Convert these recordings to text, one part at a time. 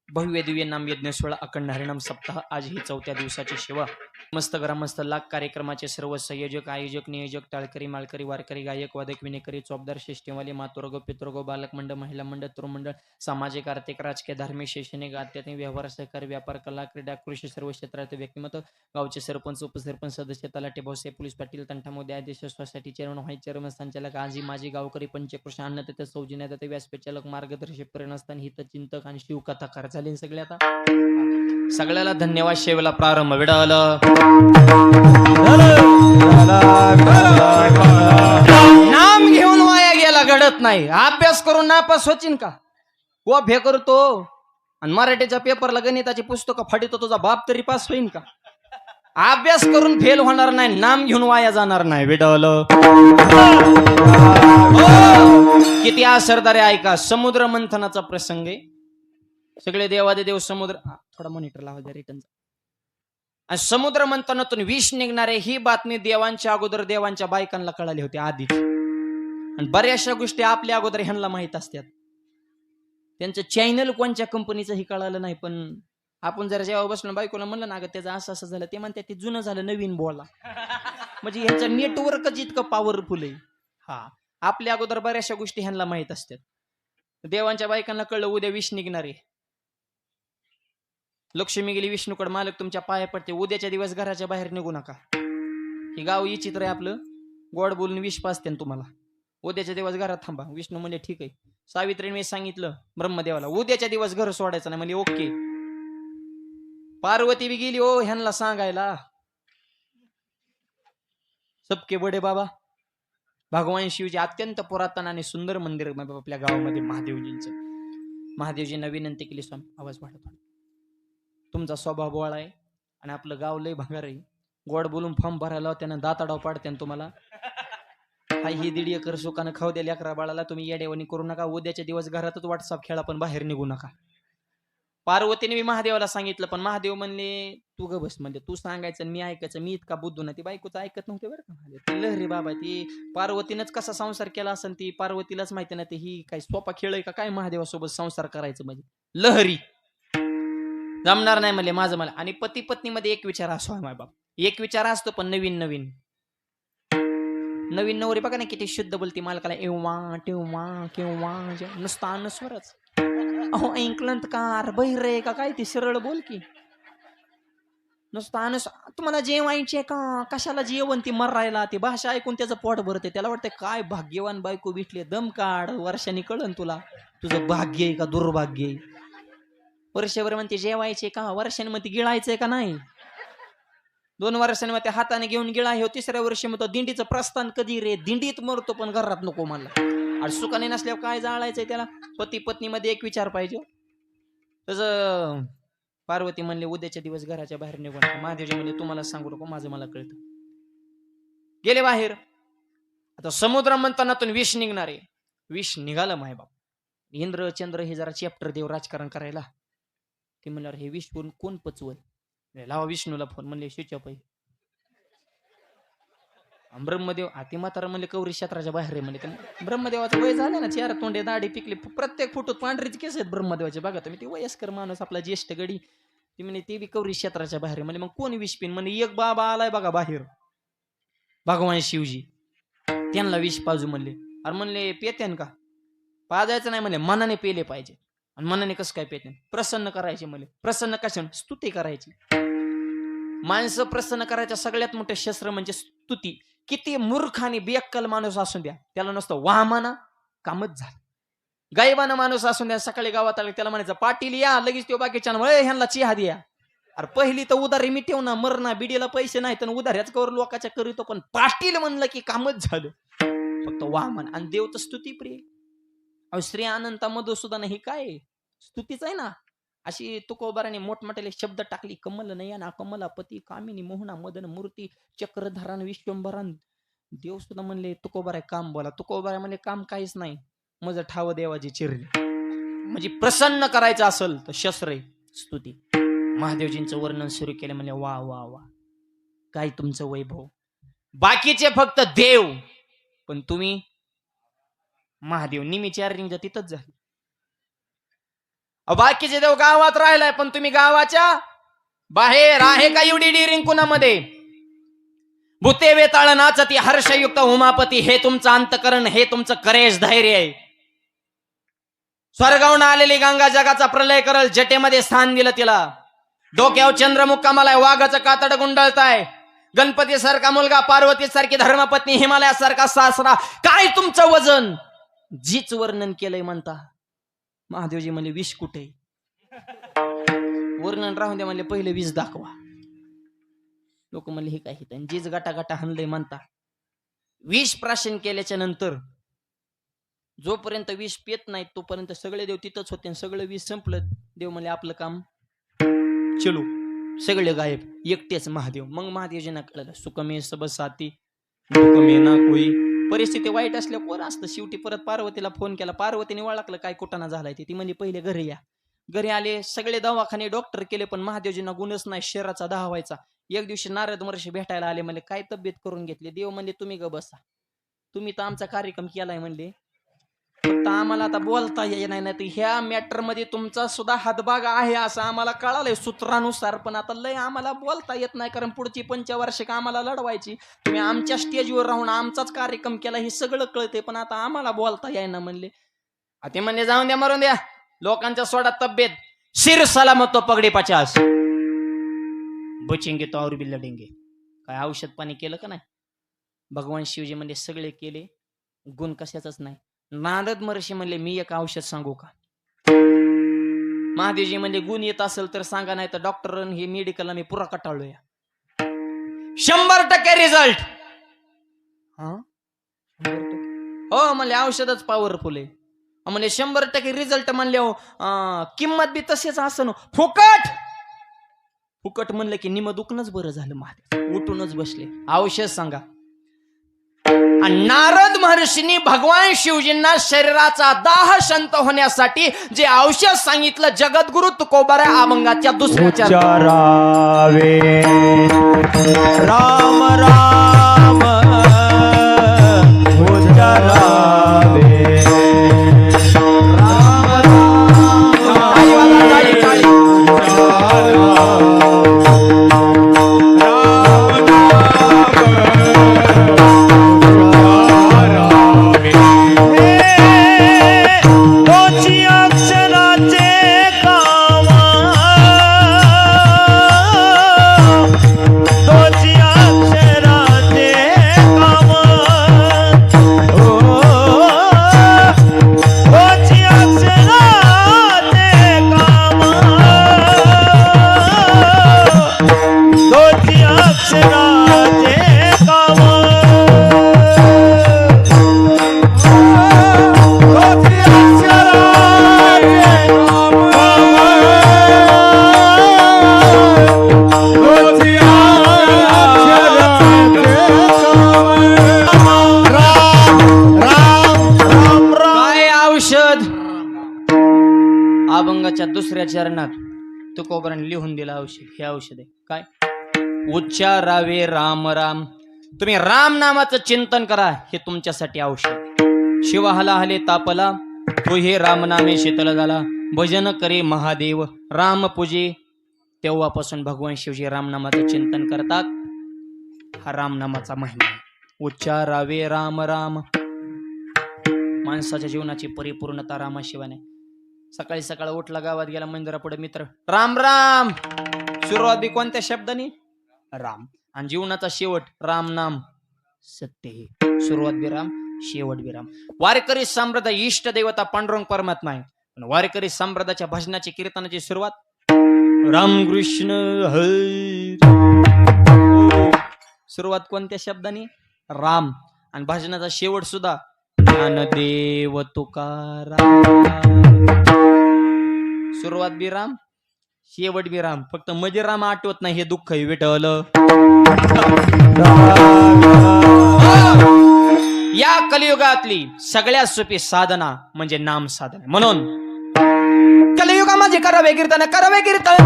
भव्य दिव्य नाम यज्ञ सोहळा अखंड हरिनाम सप्ताह आज ही 4थ्या दिवसाची सेवा. मस्त ग्रामस्थ लाख कार्यक्रमाचे सर्व संयोजक आयोजक नियोजक टाळकरी मालकरी वारकरी गायक वादक विनेकरी चौबदार शिष्टेवाली मातोर्ग पितृग बालक मंडळ महिला मंडळ तरुण मंडळ सामाजिक आर्थिक राजकीय धार्मिक शैक्षणिक आध्यात्मिक व्यवहार सहकारी व्यापार कला क्रीडा कृषी सर्व क्षेत्रात व्यक्तिमत्व गावचे सरपंच उपसरपंच सदस्य तलाठी भाऊसाहेब पोलीस पाटील तंटामध्ये आदेश सोसायटी चेअरमन व्हाईस चेअरमन संचालक आजी माजी गावकरी पंचकृषी अन्नदाते सौजन्यदाते व्यासपीठालक मार्गदर्शक प्रेरणास्थान हितचिंतक आणि शिवकथाकार झाले सगळे. आता सगळ्याला धन्यवाद. शेवला प्रारंभ विडाल नाम घेऊन वाया गेला घडत नाही. अभ्यास करून नापास होचीन का व भे करतो आणि मराठीच्या पेपरला गणिताची पुस्तकं फाडितो तुझा बाप तरी पास होईन का? अभ्यास करून फेल होणार नाही, नाम घेऊन वाया जाणार नाही. विडवल किती असरदारे ऐका. समुद्र मंथनाचा प्रसंग आहे. सगळे देवादे देव समुद्र थोडा मॉनिटर लावा द्या रिटर्नचा. आणि समुद्र मंथनातून विष निघणारे ही बातमी देवांच्या अगोदर देवांच्या बायकांना कळाली होती आधीच. आणि बऱ्याचशा गोष्टी आपल्या अगोदर ह्यांना माहित असतात. त्यांचं चॅनल कोणत्या कंपनीचं ही कळालं नाही. पण आपण जर जेव्हा बसलो बायकोला म्हणलं ना, त्याचं असं असं झालं, ते म्हणतात ते जुनं झालं नवीन बोला. म्हणजे ह्यांचं नेटवर्कच इतकं पॉवरफुल आहे. हा, आपल्या अगोदर बऱ्याचशा गोष्टी ह्यांना माहित असतात. देवांच्या बायकांना कळलं उद्या विष निघणारे. लक्ष्मी गेली विष्णूकडे, मालक तुमच्या पाया पडते, उद्याच्या दिवस घराच्या बाहेर निघू नका. हे गाव विचित्र आहे आपलं. गोड बोलून विष पाजते तुम्हाला. उद्याच्या दिवस घरात थांबा. विष्णू म्हणजे ठीक आहे. सावित्रीने मी सांगितलं ब्रह्मदेवाला उद्याच्या दिवस घर सोडायचं नाही. म्हणजे ओके. पार्वती बी गेली ओ ह्यांना सांगायला. सबके बडे बाबा भगवान शिवजी अत्यंत पुरातन आणि सुंदर मंदिर आपल्या गावामध्ये महादेवजींचं. महादेवजींना विनंती केली, स्वामी आवाज वाढत, तुमचा स्वभाव बोळा आहे आणि आपलं गाव लय भंगार आहे. गोड बोलून फॉर्म भरायला त्यानं दाताडाव पाडते तुम्हाला. हाय ही 1.5 एकर सुकानं खाऊ द्या लेकरा बाळाला. तुम्ही येडेवणी करू नका. उद्याच्या दिवस घरातच व्हॉट्सअप खेळा, पण बाहेर निघू नका. पार्वतीने मी महादेवाला सांगितलं, पण महादेव म्हणले तू ग बस. म्हणजे तू सांगायचं मी ऐकायचं. मी इतका बुद्धू ना, ती बायकोचं ऐकत नव्हते बरं का. ती लहरी बाबा, ती पार्वतीनंच कसा संसार केला असेल ती पार्वतीलाच माहिती ना. ते ही काय सोपा खेळ आहे का काय महादेवासोबत संसार करायचं. म्हणजे लहरी जमणार नाही म्हणले माझं मला. आणि पती पत्नीमध्ये एक विचार असो माय बाप, एक विचार असतो, पण नवीन नवीन नवीन नवरी बघा ना किती शुद्ध बोलती मालकाला. एव्हा टेव्हा केव्हा नुसता अनुस्वरच. अहो ऐकलंत कार बहिरे का काय ती सरळ बोल की नुसता तुम्हाला जेवायचे का कशाला जेवण ती मरायला. ती भाषा ऐकून त्याचं पोट भरते. त्याला वाटतं काय भाग्यवान बायको भेटली. दम काढ, वर्षांनी कळन तुला तुझं भाग्य आहे का दुर्भाग्य आहे. वर्षभर म्हणते जेवायचे का, वर्षांमध्ये गिळायचंय का नाही. 2 वर्षांमध्ये हाताने घेऊन गिळा हे. 3ऱ्या वर्षी म्हणतो दिंडीचं प्रस्थान कधी रे. दिंडीत मरतो पण घरात नको मला. आणि सुखाने नसल्यावर काय जाळायचंय त्याला. पती पत्नीमध्ये एक विचार पाहिजे. तसं पार्वती म्हणले उद्याच्या दिवस घराच्या बाहेर निघून. महादेवजी म्हणले तुम्हाला सांगू नको, माझं मला कळतं. गेले बाहेर. आता समुद्र मंथनातून विष निघणारे. विष निघालं मायबाप. इंद्र चंद्र हे जरा चॅप्टर देव राजकारण करायला. ते म्हणल्यावर हे विष कोण पचवल. लावा विष्णूला फोन. म्हणले स्विच ऑफ आहे. ब्रह्मदेव हाती म्हातारा म्हणले कौरी क्षेत्राच्या बाहेर आहे. म्हणजे ब्रह्मदेवाचं वय झालं ना, 4 तोंडे दाढी पिकली, प्रत्येक फोटोत पांढरीच केस आहेत ब्रह्मदेवाचे. बघा तुम्ही, ते वयस्कर माणूस आपला ज्येष्ठ गडी. ती म्हणे ते बी कौरी क्षेत्राच्या बाहेर. म्हणजे मग कोण विष पिन. म्हणजे एक बाबा आलाय बघा बाहेर, भगवान शिवजी. त्यांना विष पाजू म्हणले. अरे म्हणले पेत्यान का पाजायचं नाही. म्हणले मनाने पेले पाहिजे. आणि मनाने कसं काय पेते. प्रसन्न करायचे. म्हणले प्रसन्न कशा, स्तुती करायची. माणसं प्रसन्न करायचं सगळ्यात मोठं शस्त्र म्हणजे स्तुती. किती मूर्ख आणि बेअक्कल माणूस असून द्या, त्याला नसतं वाह म्हणा कामच झालं. गायबाना माणूस असून द्या, सकाळी गावात आले त्याला म्हणायचं पाटील या, लगेच तो बाकीच्या ह्यांना चिहा द्या. अरे पहिली तर उधारी मिटव ना, मरणा बिडीला पैसे नाही तर उधाऱ्याच कवर लोकांच्या करीतो. पण पाटील म्हणलं की कामच झालं. फक्त वाह म्हण. आणि देव तर स्तुती प्रिय. अहो श्री अनंता मधुसूदन ही काय स्तुतीच आहे ना. अशी तुकोबाराने मोठमोठ्याले शब्द टाकली. कमल नयना कमलापती कामिनी मोहना मदन मूर्ती चक्रधरान विश्वंभरान. देव सुद्धा म्हणले तुकोबाराय काम बोला. तुकोबाराय म्हणले काम काहीच नाही, माझं ठाव देवाची चिरली. म्हणजे प्रसन्न करायचं असेल तर शस्त्र स्तुती. महादेवजींचं वर्णन सुरू केलं. म्हणले वा वा वा काय तुमचं वैभव. बाकीचे फक्त देव, पण तुम्ही महादेव. निमी चार्जिंग तिथंच झाली. बाकीचे देव गावात राहिलाय, पण तुम्ही गावाच्या बाहेर. आहे का एवढी डिरिंग कुणामध्ये? भूते वेताळ नाचती हर्षयुक्त उमापती, हे तुमचं अंतकरण, हे तुमचं करेज धैर्य आहे. स्वर्गावून आलेली गंगा जगाचा प्रलय करल, जटेमध्ये स्थान दिलं तिला. डोक्यावर चंद्रमुक्कामाला वाघाचं कातड गुंडळताय. गणपती सारखा मुलगा, पार्वती सारखी धर्मपत्नी, हिमालयासारखा सासरा. काय तुमचं वजन? जीच वर्णन केलंय म्हणता. महादेवजी म्हणले विष कुठे? वर्णन राहून द्या म्हणले, पहिले विष दाखवा. लोक म्हणले हे काय हित, जीच गाटा गाटा हणलंय म्हणता. विष प्राशन केल्याच्या नंतर जोपर्यंत विष पेत नाही तोपर्यंत सगळे देव तिथंच होते. सगळं विष संपलं, देव म्हणले आपलं काम चलो. सगळे गायब, एकटेच महादेव. मग महादेवजींना कळलं सुखमे सब साथी दुःखमे ना कोई. परिस्थिती वाईट असल्या कोण असतं. शेवटी परत पार्वतीला फोन केला. पार्वतीने ओळखलं काय कुटाणा झालाय ती म्हणली पहिले घरी या. घरी आले, सगळे दवाखाने डॉक्टर केले, पण महादेवजींना गुणच नाही शरीराचा दहावायचा. एक दिवशी नारद महर्षी भेटायला आले. म्हणले काय तब्येत करून घेतली? देव म्हणले तुम्ही ग बसा, तुम्ही तर आमचा कार्यक्रम केलाय म्हणले, फक्त आम्हाला आता बोलता येत नाही. तर ह्या मॅटर मध्ये तुमचा सुद्धा हातभाग आहे असं आम्हाला कळालंय सूत्रानुसार, पण आता लय आम्हाला बोलता येत नाही, कारण पुढची 5 वर्षे आम्हाला लढवायची. तुम्ही आमच्या स्टेजवर राहून आमचाच कार्यक्रम केला हे सगळं कळते, पण आता आम्हाला बोलता येईना म्हणले. ते म्हणले जाऊन द्या, मरून द्या, लोकांच्या सोडा तब्येत. सिर सलामत तो पगडी 50 बचेंगे तो और भी लढेंगे. काय औषध पाणी केलं का नाही? भगवान शिवजी म्हणले सगळे केले, गुण कशाचाच नाही. नारद महर्षी म्हणले मी एक औषध सांगू का? महादेवजी म्हणले गुण येत असेल तर सांगा, नाही तर डॉक्टर हे मेडिकलला मी पुरा कटाळलोय. 100% रिझल्ट. हो म्हणले औषधच पॉवरफुल आहे. म्हणले 100% रिझल्ट म्हणले किंमत बी तसेच असं फुकट. फुकट म्हणलं की निम दुखणंच बरं झालं. महादेव उठूनच बसले. औषध सांगा. नारद महर्षींनी भगवान शिवजींना शरीराचा दाह शांत होण्यासाठी जे औषध सांगितलं, जगद्गुरु तुकोबाराय अभंगाच्या दुसऱ्या उच्चारावे राम राम उच्चारावे अभंगाच्या दुसऱ्या चरणात तुकोबाराने लिहून दिलं औषध. हे औषध आहे काय? उच्चारावे राम राम. तुम्ही राम नामाचं चिंतन करा, हे तुमच्यासाठी औषध. शिव हला हले तापला, तो हे राम नामे शीतल झाला. भजन करे महादेव राम पूजे. तेव्हापासून भगवान शिवजी रामनामाचं चिंतन करतात. हा रामनामाचा महिमा आहे. उच्चारावे राम राम. माणसाच्या जीवनाची परिपूर्णता रामाशिवाय. सकाळी सकाळ उठला, गावात गेला, मंदिरापुढे मित्र राम राम. सुरुवात बी कोणत्या शब्दाने? राम. आणि जीवनाचा शेवट राम नाम सत्य. हे सुरुवात बी राम, शेवट बी राम. वारकरी संप्रदाय इष्ट देवता पांडुरंग परमात्मा आहे, पण वारकरी संप्रदायाच्या भजनाची कीर्तनाची सुरुवात राम कृष्ण हरी. सुरुवात कोणत्या शब्दाने? राम. आणि भजनाचा शेवट सुद्धा ज्ञानदेव तुकाराम. सुरुवात बी राम, शेवट बी राम. फक्त मध्ये राम आठवत नाही, हे दुःख आहे विठ्ठल. या कलियुगातली सगळ्यात सोपी साधना म्हणजे नाम साधना. म्हणून कलियुगामध्ये करावे कीर्तन, करावे कीर्तन.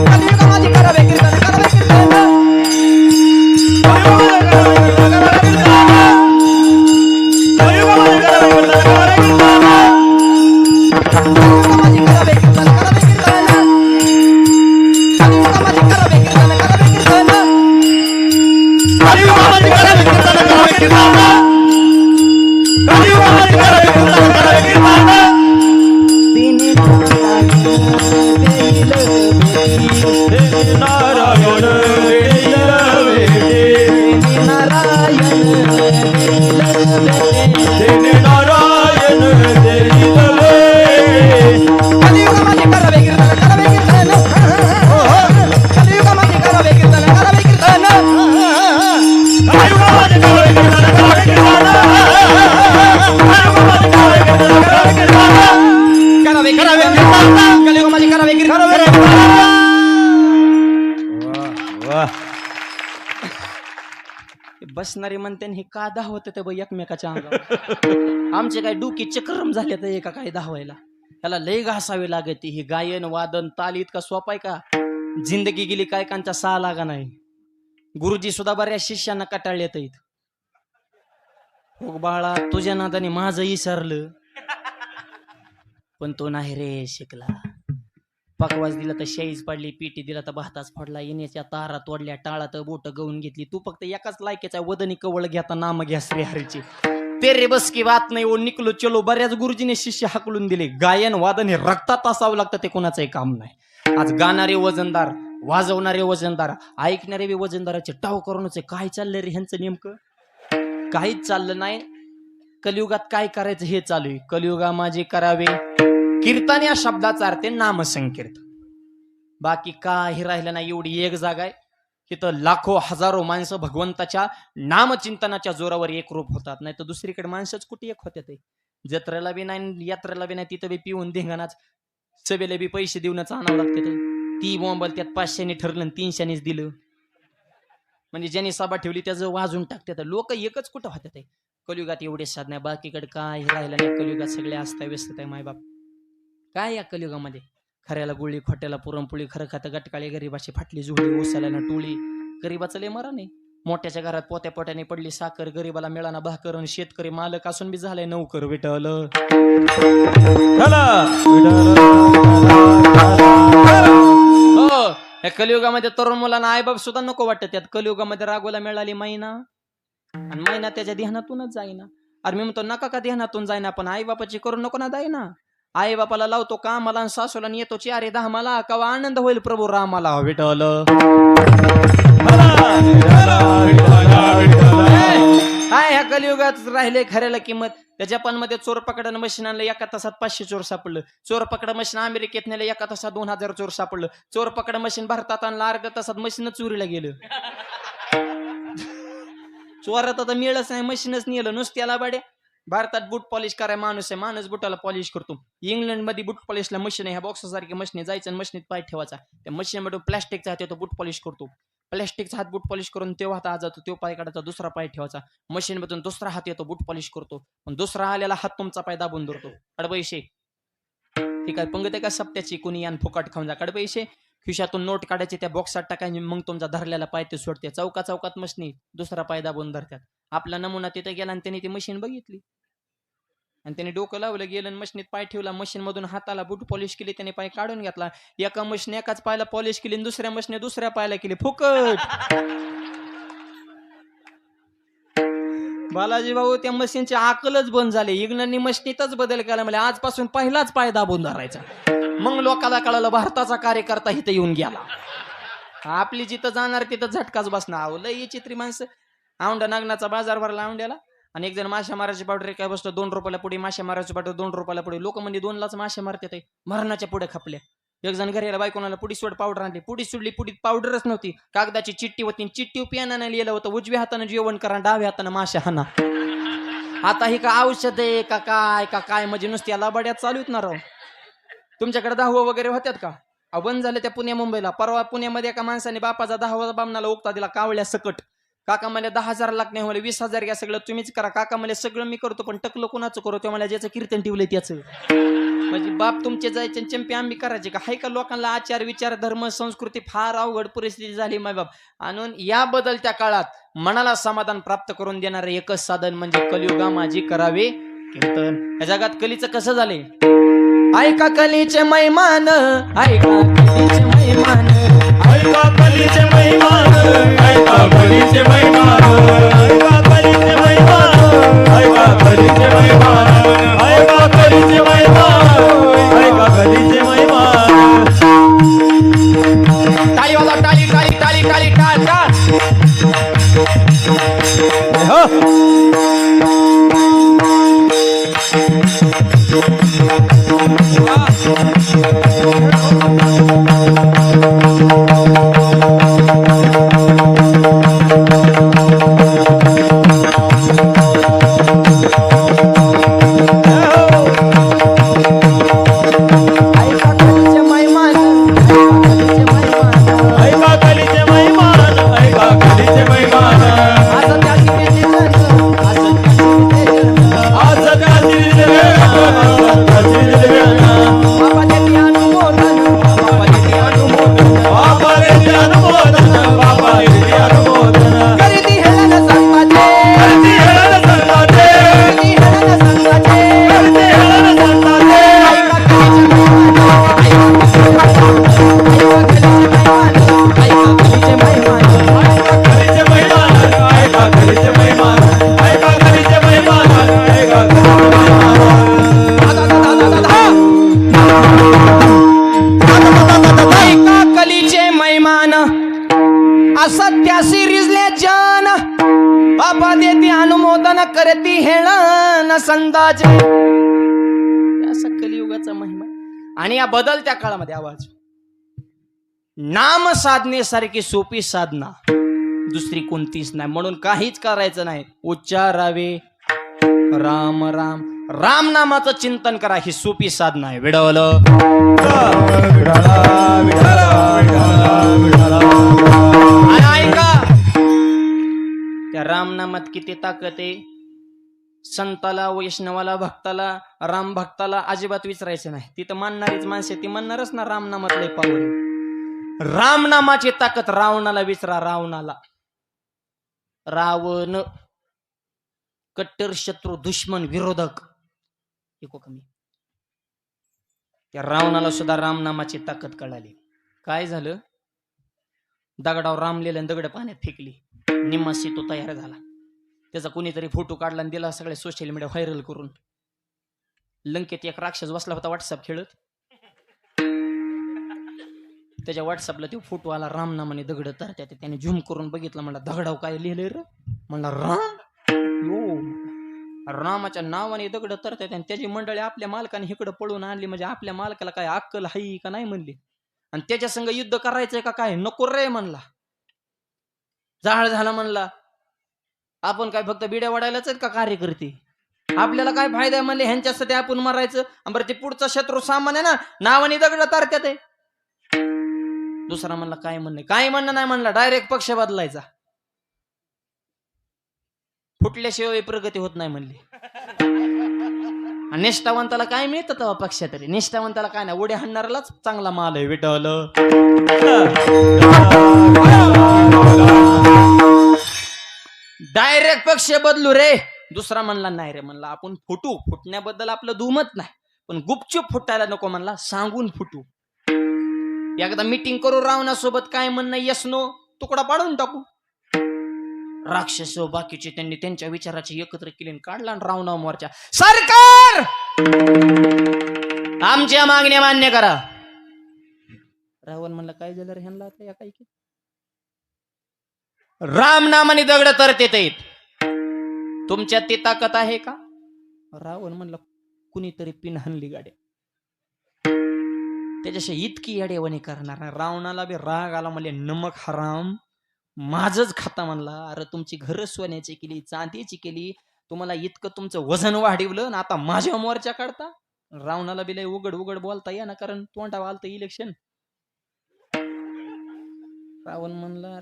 कलियुगामध्ये करावे कीर्तन, करावे कीर्तन. बसणारे म्हणते हे का धावत ते बाई एकमेकाच्या अंगावर. आमचे काय डोकी चक्रम झाले तर एका काय धावायला. त्याला लय घासावे लागते. हे गायन वादन ताल इतका सोपा आहे का? जिंदगी गेली काय कांचा सहा लागा नाही. गुरुजी सुद्धा बऱ्याच शिष्यांना कटाळले येत. हो बाळा तुझ्या नादाने माझं विसरलं, पण तो नाही रे शिकला. पकवास दिला तर शाईच पडली, पिटी दिला तर भाताच पडला, येण्याच्या तारा तोडल्या, टाळात बोट गवून घेतली. तू फक्त एकाच लायकीचा वदनी कवळ घेता नाम घ्या श्री हरीची. तेरे बस की बात नाही ओ निकलो चलो. बऱ्याच गुरुजीने शिष्य हाकलून दिले. गायन वादन हे रक्तात असावं लागतं, ते कोणाचंही काम नाही. आज गाणारे वजनदार, वाजवणारे वजनदार, ऐकणारे बी वजनदाराचे टाव करूनच काय चाललंय रे ह्यांचं नेमकं? काहीच चाललं नाही. कलियुगात काय करायचं हे चालू आहे. कलियुगा माझे करावे कीर्तन या शब्दाचा अर्थ नामसंकीर्तन. बाकी काही राहिलं नाही. एवढी एक जागा आहे तिथं लाखो हजारो माणसं भगवंताच्या नामचिंतनाच्या जोरावर एक रूप होतात. नाही तर दुसरीकडे माणसंच कुठे एक होते. ते जत्रेला बी नाही, यात्रेला बी नाही, तिथं बी पिऊन धिंगाणाच, सभेला बी पैसे देऊनच आणावं लागते. ती बोंबल त्यात 500 ठरलं 300 दिलं म्हणजे ज्यांनी सभा ठेवली त्याचं वाजून टाकतात. लोक एकच कुठं होत्या. कलियुगात एवढे साधना, बाकीकडे काय राहिलं नाही. कलियुगात सगळे अस्ताव्यस्त आहे. मायबाप काय या कलियुगामध्ये? खऱ्याला गुळी, खोट्याला पुरणपोळी, खरं खातं गटकाळी, गरीबाची फाटली जुळी, ओसाल्याला टोळी. गरीबाचं लय मरा नाही. मोठ्याच्या घरात पोत्या पोट्याने पडली साखर, गरीबाला मिळाना भाकर, आणि शेतकरी मालक असून बी झालाय नौकर. विठ्ठल हो. या कलियुगामध्ये तरुण मुलांना आईबाप सुद्धा नको वाटत. त्यात कलियुगामध्ये रागोला मिळाली महिना, आणि महिना त्याच्या ध्यानातूनच जाईना. अरे मी म्हणतो नका का ध्यानातून जाईना, पण आई बापाची करून नको ना जाईना. आई बापाला लावतो कामाला आणि सासूला येतो 4-10 मला कवा आनंद होईल प्रभू रामाला. विठ्ठल काय ह्या कलियुगात राहिले खऱ्याला किंमत. त्या जपानमध्ये चोर पकडा मशीन आणलं, एका तासात 500 चोर सापडलं. चोर पकडा मशीन अमेरिकेत नेलं, एका तासात 2000 चोर सापडलं. चोर पकडा मशीन भारतात आणलं, अर्ध्या तासात मशीनच चोरीला गेलं. चोरात आता मिळच नाही, मशीनच नेलं नुसत्याला बाड्या. भारतात बूट पॉलिश कराय माणूस आहे, माणूस बुटाला पॉलिश करतो. इंग्लंड मध्ये बूट पॉलिशला मशीन आहे, ह्या बॉक्सासारखी मशीन, जायचं आणि मशीनीत पाय ठेवायचा. त्या मशीन मध्ये प्लॅस्टिकचा हात येतो, बूट पॉलिश करतो. प्लॅस्टिकचा हात बूट पॉलिश करून तेव्हा हात जातो, तो पाय काढायचा, दुसरा पाय ठेवायचा. मशीन मधून दुसरा हात येतो, बूट पॉलिश करतो. पण दुसरा आलेला हात तुमचा पाय दाबून धरतो. कडपैसे ती काय पंगत आहे का सप्त्याची? कुणी यान फुकाट खाऊन जा. कडपैसे खिशातून नोट काढायचे, त्या बॉक्सात टाकायचे, मग तुमचा धरलेला पाय ते सोडते. चौका चौकात मशीन, दुसरा पाय दाबून धरतात. आपला नमुना तिथे गेला आणि त्याने ती मशीन बघितली आणि त्याने डोकं लावलं, गेलं आणि मशीनीत पाय ठेवला. मशीन मधून हाताला बूट पॉलिश केली, त्याने पाय काढून घेतला. एका मशीन एकाच पायाला पॉलिश केली, दुसऱ्या मशीन दुसऱ्या पायाला केली. फुकट. बालाजी भाऊ त्या मशीनची आकलच बंद झाली. इंग्लंडनी मशीनीतच बदल केला. म्हणजे आजपासून पहिलाच पाय दाबून धरायचा. मग लोकाला कळालं भारताचा कार्यकर्ता इथं येऊन गेला. आपली जिथं जाणार तिथं झटकाच बसणार. लय चित्री माणसं. औंढा नागनाचा बाजार भरला औंढ्याला, आणि एक जण मासे मारायची पावडर काय बसतो 2 रुपयाला पुढे. मासे मारायची पावडर 2 रुपयाला पुढे. लोक म्हणजे 2लाच मासे मारतात. मरणाच्या पुढे खपल्या. एक जण घरी बायकोनाला पुडी सोड पावडर आणली. पुडी सोडली, पुडीत पावडरच नव्हती, कागदाची चिठ्ठी होती. चिठ्ठी पियानाने लिहिलं होतं, उजव्या हाताने जेवण करा, डाव्या हाताने मासे हाना. आता ही का औषध आहे का काय म्हणजे नुसत्या लाबाड्यात चालू ना राव. तुमच्याकडे 10 वगैरे होत्यात का? बंद झाले त्या पुण्या मुंबईला. परवा पुण्यामध्ये एका माणसाने बापाचा 10 बामणाला उकता दिला कावळ्या सकट. काका मला 10,000 लाख नाही, मला 20,000 घ्या, सगळं तुम्हीच करा. काका मला सगळं मी करतो, पण टकलं कोणाचं करू? ते मला ज्याचं कीर्तन ठेवलंय त्याचं. म्हणजे बाप तुमचे जायचे चंपी आंबी करायचे का? हाय का लोकांना आचार विचार धर्म संस्कृती फार अवघड परिस्थिती झाली माय बाप. आणून या बदलत्या काळात मनाला समाधान प्राप्त करून देणारे एकच साधन म्हणजे कलियुगा माझी करावे कीर्तन. या जगात कलीचं कसं झाले? ऐका कलीचे मैमान, ऐका कलीचे मैमान, ऐका कलीचे महिमान, ऐका कलीचे महिमान, ऐका कलीचे महिमान, ऐका कलीचे महिमान, ऐका कलीचे महिमान, ऐका कलीचे महिमान. टाळी वाजवा, टाळी टाळी टाळी टाळी टाळ टाळ. ऐका कलीचे महिमान, ऐका कलीचे महिमान. आता त्या कृपा देती अनुमोदन करती हेळन संदाचे. असा कलियुगाचा महिमा. आणि या बदलत्या काळामध्ये आवाज, नाम साधनेसारखी सोपी साधना दुसरी कोणतीच नाही. म्हणून काहीच करायचं नाही, उच्चारावे राम राम. राम नामाचं चिंतन करा, ही सोपी साधना आहे. विडवलं आणि ऐका, त्या राम नामात किती ताकद आहे. संताला, वैष्णवाला, भक्ताला, राम भक्ताला अजिबात विचारायचं नाही. ती तर मानणारीच माणसे, ती म्हणणारच ना राम नामात लय पावर. राम नामाची ताकद रावणाला विचारा. रावणाला, रावण कट्टर शत्रू, दुश्मन, विरोधक, ऐकू कमी. त्या रावणाला सुद्धा रामनामाची ताकद कळाली. काय झालं, दगडावर राम लिहिलं, दगड पाण्यात फेकली, निम्मा तो तयार झाला. त्याचा कोणीतरी फोटो काढला आणि दिला सगळ्या सोशल मीडिया व्हायरल करून. लंकेत एक राक्षस बसला होता व्हॉट्सअप खेळत, त्याच्या व्हॉट्सअपला तो फोटो आला, राम नामाने दगड तरत्या. त्याने झूम करून बघितलं, म्हणला दगडाव काय लिहिलंय रे. म्हणला राम, यो रामाच्या नावाने दगड तरत्यात. आणि त्याची मंडळी आपल्या मालकाने इकडं पळून आणली. म्हणजे आपल्या मालकाला काय अक्कल हाई का नाही म्हणली. आणि त्याच्या संग युद्ध करायचंय का काय, नको रे म्हणला. जाळ झाला म्हणला. आपण काय फक्त बिड्या वाढायलाच आहेत का कार्यकर्ते, आपल्याला काय फायदा आहे म्हणले, ह्यांच्यासाठी आपण मरायचं. बरं ते पुढचा शत्रू सामान आहे ना, नावाने दगड तारत्यात आहे. दुसरा म्हणला काय म्हणणं, काय म्हणणं नाही म्हणला, डायरेक्ट पक्ष बदलायचा. फुटल्याशिवाय प्रगती होत नाही म्हणली. निष्ठावंताला काय मिळतं तेव्हा पक्ष, तरी निष्ठावंताला काय नाही, उड्या हाणणाऱ्यालाच चांगला माल आहे. विठ्ठल डायरेक्ट पक्ष बदलू रे. दुसरा म्हणला नाही रे, म्हणला आपण फुटू, फुटण्याबद्दल आपलं दुमत नाही, पण गुपचूप फुटायला नको म्हणला, सांगून फुटू. एकदा मीटिंग करू रावणासोबत, काय म्हणणं यस नो, तुकडा पाडून टाकू. राक्षस बाकीचे त्यांनी त्यांच्या विचाराची एकत्र केली, काढला रावणा मोर्चा. सरकार आमच्या मागण्या मान्य करा. रावण म्हणलं काय झालं रे ह्यांना आता या काही. राम नामाने दगड तरते येत, तुमच्यात ती ताकद आहे का. रावण म्हणलं कुणीतरी पिन हाणली गाड्या. त्याच्याशी इतकी येडेवणी करणार. रावणाला बी राग आला, म्हणले नमक हराम माझच खाता म्हणला. अरे तुमची घर सोन्याची केली, चांदीची केली, तुम्हाला इतकं तुमचं वजन वाढवलं ना, आता माझ्या मोर्चा काढता. रावणाला बी लय उघड उघड बोलता या ना, कारण तोंडावर आलतं इलेक्शन. रावण म्हणला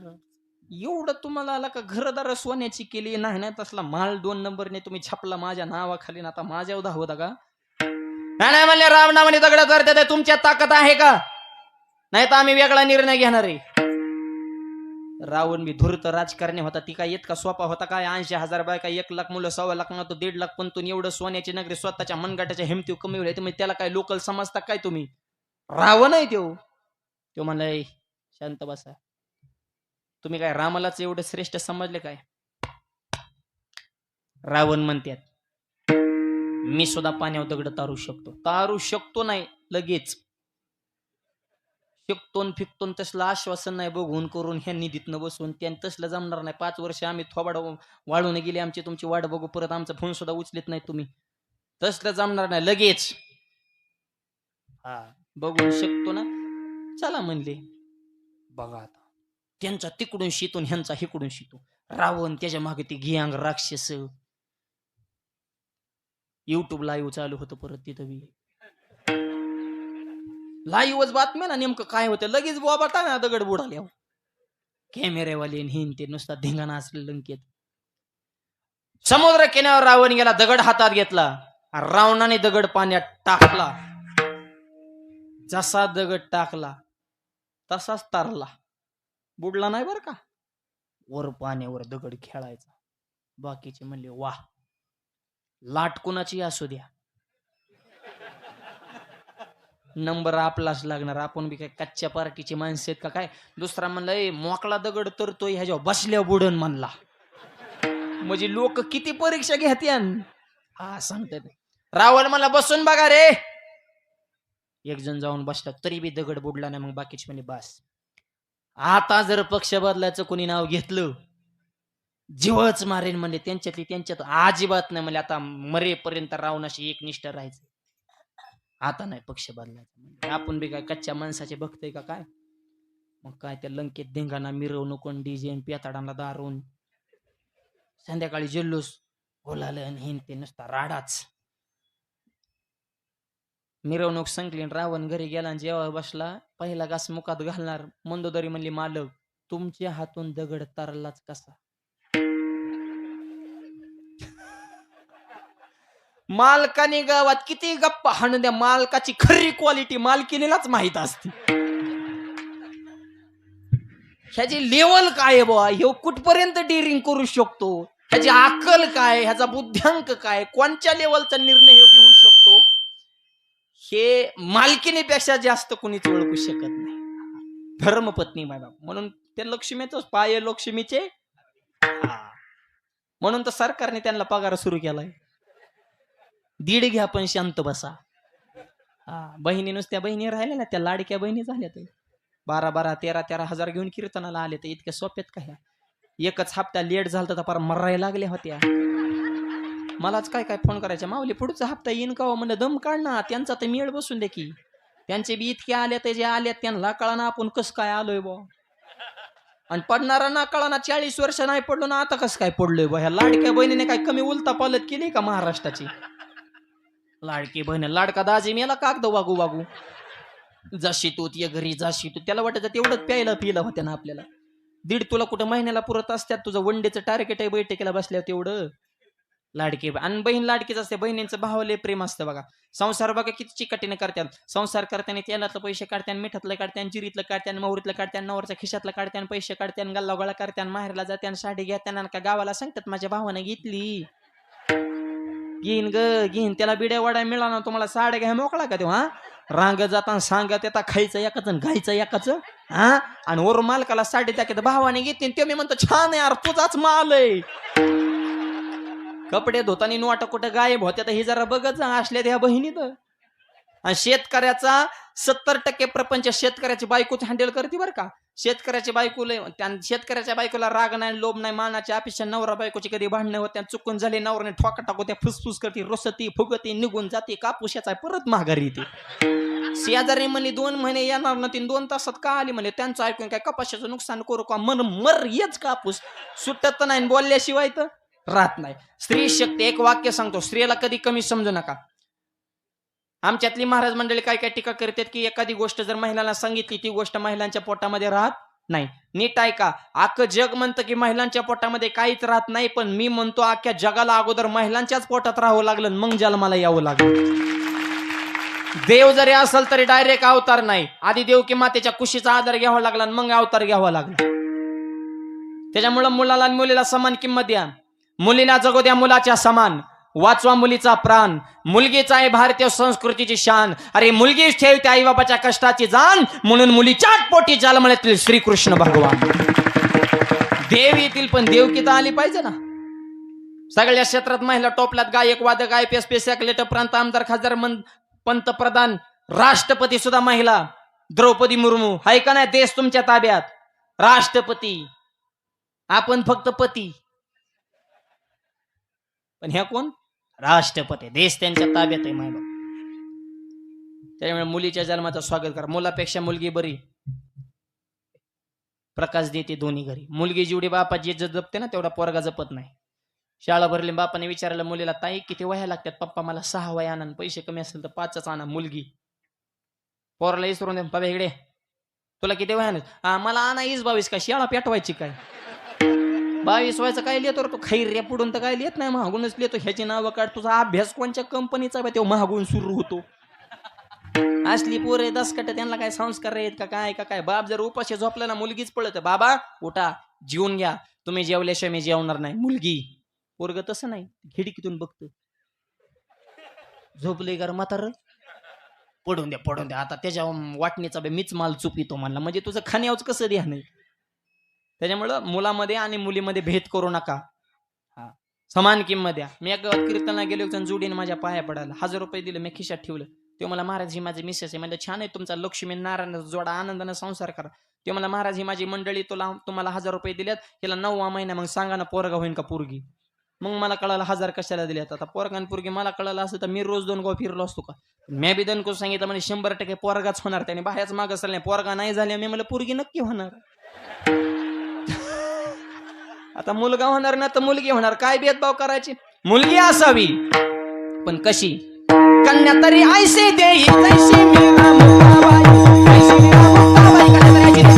एवढं तुम्हाला आला का, घरदार सोन्याची केली नाही ना, तसला माल 2 नंबरने तुम्ही छापला माझ्या नावाखाली, आता माझ्यावर धावता का. नाही म्हणले राम नामाने दगड तरते, तुमच्यात ताकद आहे का, नाही तर आम्ही वेगळा निर्णय घेणार आहे. रावण बी धूर्त राजकारणी होता, ती काय इतका सोपा होता काय. 80,000 बायका, 1 लाख मुलं, 1.25 लाख म्हणतो, 1.5 लाख पंतून एवढं सोन्याची नगरी स्वतःच्या मनगटाच्या हिमतीव कमी होईल. तुम्ही त्याला काय लोकल समजता काय तुम्ही. रावण आहे तो म्हणलाय शांत बसा, तुम्ही काय रामालाच एवढं श्रेष्ठ समजले काय. रावण म्हणतात मी सुद्धा पाण्यावर दगड तारू शकतो नाही लगेच, शिकतोन फिकतोन तसलं आश्वासन नाही बघून करून ह्यांनी दितनं बसून. त्यानं तसलं जमणार नाही. 5 वर्ष आम्ही थोबाड वाळून गेली आमची, तुमची वाट बघू, परत आमचा फोन सुद्धा उचलत नाही तुम्ही, तसलं जमणार नाही लगेच. हा बघून शकतो ना, चला म्हणले. बघा आता त्यांचा तिकडून शितून ह्यांचा हिकडून शितू. रावण त्याच्या मागे ती गियांग राक्षस. युट्यूब लाईव्ह चालू होतं परत तिथं बी लाईव्हच बातम्या ना, नेमकं काय होतं लगेच बोबाटा ना, दगड बुडाल्या. कॅमेरेवाले हिन ते नुसता धिंगाणा असले लंकेत. समुद्र किनाऱ्यावर रावण गेला, दगड हातात घेतला, रावणाने दगड पाण्यात टाकला. जसा दगड टाकला तसाच तारला, बुडला नाही बर का. वर पाण्यावर दगड खेळायचा. बाकीचे म्हणले वाह, लाट कुणाची असू द्या, नंबर आपलाच लागणार. आपण बी काय कच्च्या पार्टीची माणसं आहेत का काय. दुसरा म्हणला मोकळा दगड तरतोय ह्याच्यावर बसल्या बुडन म्हणला. म्हणजे लोक किती परीक्षा घेत्यान हा सांगतात. रावण मला बसून बघा रे. एक जण जाऊन बसला तरी बी दगड बुडला नाही. मग बाकीचे म्हणजे बस आता जर पक्ष बदलायचं कोणी नाव घेतलं जीवच मारेन म्हणले, त्यांच्यातली त्यांच्यात अजिबात नाही म्हणले, आता मरेपर्यंत राहून अशी एकनिष्ठ राहायचं, आता नाही पक्ष बदलायचा म्हणजे. आपण बी काय कच्च्या माणसाचे बघतोय का काय? मग काय त्या लंकेत धिंगाणा, मिरवणूक, डीजे, पेताडांना दारून, संध्याकाळी जल्लोष, बोलालं आणि हिन ते नुसता राडाच. मिरवणूक संपली, रावण घरी गेला आणि जेव्हा बसला, पहिला घास मुखात घालणार, मंदोदरी म्हणली, मालक तुमच्या हातून दगड तारलाच कसा? मालकाने गावात किती गप्पा हाणू द्या, मालकाची खरी क्वालिटी मालकीनेलाच माहित असते. ह्याची लेवल काय बुवा, ह्यो कुठपर्यंत डिरिंग करू शकतो, ह्याची अक्कल काय, ह्याचा बुद्ध्यांक काय, कोणत्या लेवलचा निर्णय ह्यो घेऊ शकतो, हे मालकीनेपेक्षा जास्त कोणीच ओळखू शकत नाही. धर्मपत्नी मायबाप म्हणून ते लक्ष्मीचंच पाय लक्ष्मीचे. म्हणून तर सरकारने त्यांना पगार सुरू केलाय. दीड घ्या पण शांत बसा. बहिणी नुसत्या बहिणी राहिल्या ना, त्या लाडक्या बहिणी झाल्या ते 12-12, 13-13 हजार घेऊन कीर्तनाला आले. तर इतक्या सोप्यात काय, एकच हप्ता लेट झाला तर फार मरायला लागल्या होत्या. मलाच काय काय फोन करायच्या, माऊली पुढचा हप्ता येईन का म्हणलं, दम काढ ना, त्यांचा तर मेळ बसून दे की. त्यांचे बी इतके आले तर जे आले त्यांना कळाना आपण कस काय आलोय बा. आणि पडणारा ना कळाना, 40 वर्ष नाही पडलो ना, आता कसं काय पडलोय बा. ह्या लाडक्या बहिणीने काय कमी उलता पालत केली का महाराष्ट्राची? लाडकी बहीण, लाडका दाजी मेला कागद वागू वागू, जशी तू ये घरी जाशी तू. त्याला वाटत तेवढंच प्यायला पिलं होत्या ना आपल्याला. 1.5 तुला कुठं महिन्याला पुरत असतात, तुझं वनडेचं टार्गेट आहे बैठकीला बसल्यावर तेवढं. लाडकी आणि बहीण लाडकीच असते. बहिणींचं भावाले प्रेम असतं बघा. संसार बघा किती चिकटीने करतात. संसार करताना तेलातलं पैसे काढत्यान, मिठातलं काढत्यान, जिरीतलं काढत्यान, मोहरीतलं काढत्यान, नवरच्या खिशातलं काढत्यान, पैसे काढत्यान, गल्ला गोळा करत्यान, माहेरला जात्यान, साडी घेत्यान, का गावाला सांगतात माझ्या भावानं घेतली, घेईन ग घेईन. त्याला बिड्या वाड्या मिळाला ना, तुम्हाला साड्या घ्या मोकळा का तेव्हा. रांग जाताना सांगत येता, खायचं एकाच घायचं एकाच. आणि वर मालकाला साडी त्या भावाने घेते, ते मी म्हणतो छान आहे यार, तुझाच माल आहे. कपडे धुतानी नोटा कुठं गायब होत्या, तर हे जरा बघत जा असल्या त्या बहिणीत. आणि शेतकऱ्याचा 70% प्रपंच शेतकऱ्याची बायकोच हँडल करते बरं का. शेतकऱ्याच्या शेतकऱ्याच्या बायकोला राग नाही, लोभ नाही, मानाच्या अपेक्षा. नवरा बायकोची कधी भांडणं होत्या, चुकून झाले, नवराने ठोका टाकू त्या, फुसफुस करते, रोसती फुगती, निघून जाते, कापूशाचा परत माघारी येते. शेजारी म्हणे 2 महिने येणार ना, 2 तासात का आली म्हणे. त्यांचं ऐकून काय कपाशाचं नुकसान करू का, मन मर येच कापूस सुटत नाही, बोलल्याशिवाय तर राहत नाही. स्त्री शक्ती, एक वाक्य सांगतो, स्त्रीला कधी कमी समजू नका. आमच्यातली महाराज मंडळी काय काय टीका करतात की एखादी गोष्ट जर महिलांना सांगितली, ती गोष्ट महिलांच्या पोटामध्ये राहत नाही. नीट ऐका, अख्खं जग म्हणतं की महिलांच्या पोटामध्ये काहीच राहत नाही, पण मी म्हणतो अख्ख्या जगाला अगोदर महिलांच्याच पोटात राहावं लागलं, मग जन्माला यावं लागलं. देव जरी असेल तरी डायरेक्ट अवतार नाही, आधी देव की मातेच्या कुशीचा आधार घ्यावा लागला, मग अवतार घ्यावा लागला. त्याच्यामुळं मुलाला आणि मुलीला समान किंमत द्या. मुलीला जगू द्या मुलाच्या समान. वाचवा मुलीचा प्राण. मुलगीचा आहे भारतीय संस्कृतीची शान. अरे मुलगीच ठेवते आई बाबाच्या कष्टाची जाण, म्हणून मुलीच्याच पोटी जन्मलेतील श्रीकृष्ण भगवान. देव येतील पण देवकीता आली पाहिजे ना. सगळ्या क्षेत्रात महिला टोपल्यात, गायक, वादक, IPS, PSC, लेटर, प्रांत, आमदार, खासदार, पंतप्रधान, राष्ट्रपती सुद्धा महिला. द्रौपदी मुर्मू हाय का नाही, देश तुमच्या ताब्यात. राष्ट्रपती, आपण फक्त पती, पण ह्या कोण, राष्ट्रपती, देश त्यांच्या ताब्यात आहे मायबाप. त्यामुळे मुलीच्या जन्माचं स्वागत करा. मुलापेक्षा मुलगी बरी, प्रकाश देते दोन्ही घरी. मुलगी जेवढी बापाची इज्जत जपते ना, तेवढा पोरगा जपत नाही. शाळा भरली, बापाने विचारलं मुलीला, ताई किती वह्या लागतात? पप्पा मला 6 वह्या आणा, पैसे कमी असेल तर 5च आणा. मुलगी पोराला इसरून दे, बाबा इकडे तुला किती वह्या आणत? मला आणा 22 काय शाळा पेटवायची काय? 22 व्हायचं काय लिहितो रे तू? खैर्या पुढून तर काय लिहित नाही, महागूनच लिहितो. ह्याची नावं काढ. तुझा अभ्यास कोणत्या कंपनीचा तो महागून सुरू होतो. असली पोरे दसकट, त्यांना काय संस्कार आहेत का काय का काय? बाप जर उपाशी झोपला ना, मुलगीच पळत, बाबा उठा जेवून घ्या, तुम्ही जेवल्याशिवाय मी जेवणार नाही. मुलगी. पोरग तसं नाही, खिडकीतून बघतो, झोपले घर म्हातार, पडून द्या आता त्याच्या वाटणीचा मीच माल चुपितो म्हणला. म्हणजे तुझं खाण्यावच कसं द्या नाही. त्याच्यामुळं मुलामध्ये आणि मुलीमध्ये भेद करू नका, समान किंमत द्या. मी एक गावात कीर्तनाला गेलो, जोडीने माझ्या पाया पडायला 1000 रुपये दिले, मी खिशात ठेवलं. ते मला, महाराज ही माझी मिसेस आहे. म्हणजे छान आहे तुमचा लक्ष्मी नारायण जोडा, आनंदाने संसार करा. ते मला महाराज ही माझी मंडळी तुम्हाला 1000 रुपये दिल्यात, हिला 9वा महिना, मग सांगा ना पोरगा होईन का पोरगी. मग मला कळालं 1000 कशाला दिल्यात. आता पोरगा आणि पोरगी मला कळालं असं तर मी रोज 2 गाव फिरलो असतो का. मी बी दणकून सांगितलं म्हणजे 100% पोरगाच होणार. त्याने बाहेरच मागं सरले, पोरगा नाही झाले, मी मला पोरगी नक्की होणार. आता मुलगा होणार ना तर मुलगी होणार, काय भेदभाव करायची. मुलगी असावी पण कशी, कन्या तरी ऐसे देई जैशी मीरा मुक्ताबाई, जैशी मीरा मुक्ताबाई, कन्या तरी ऐशी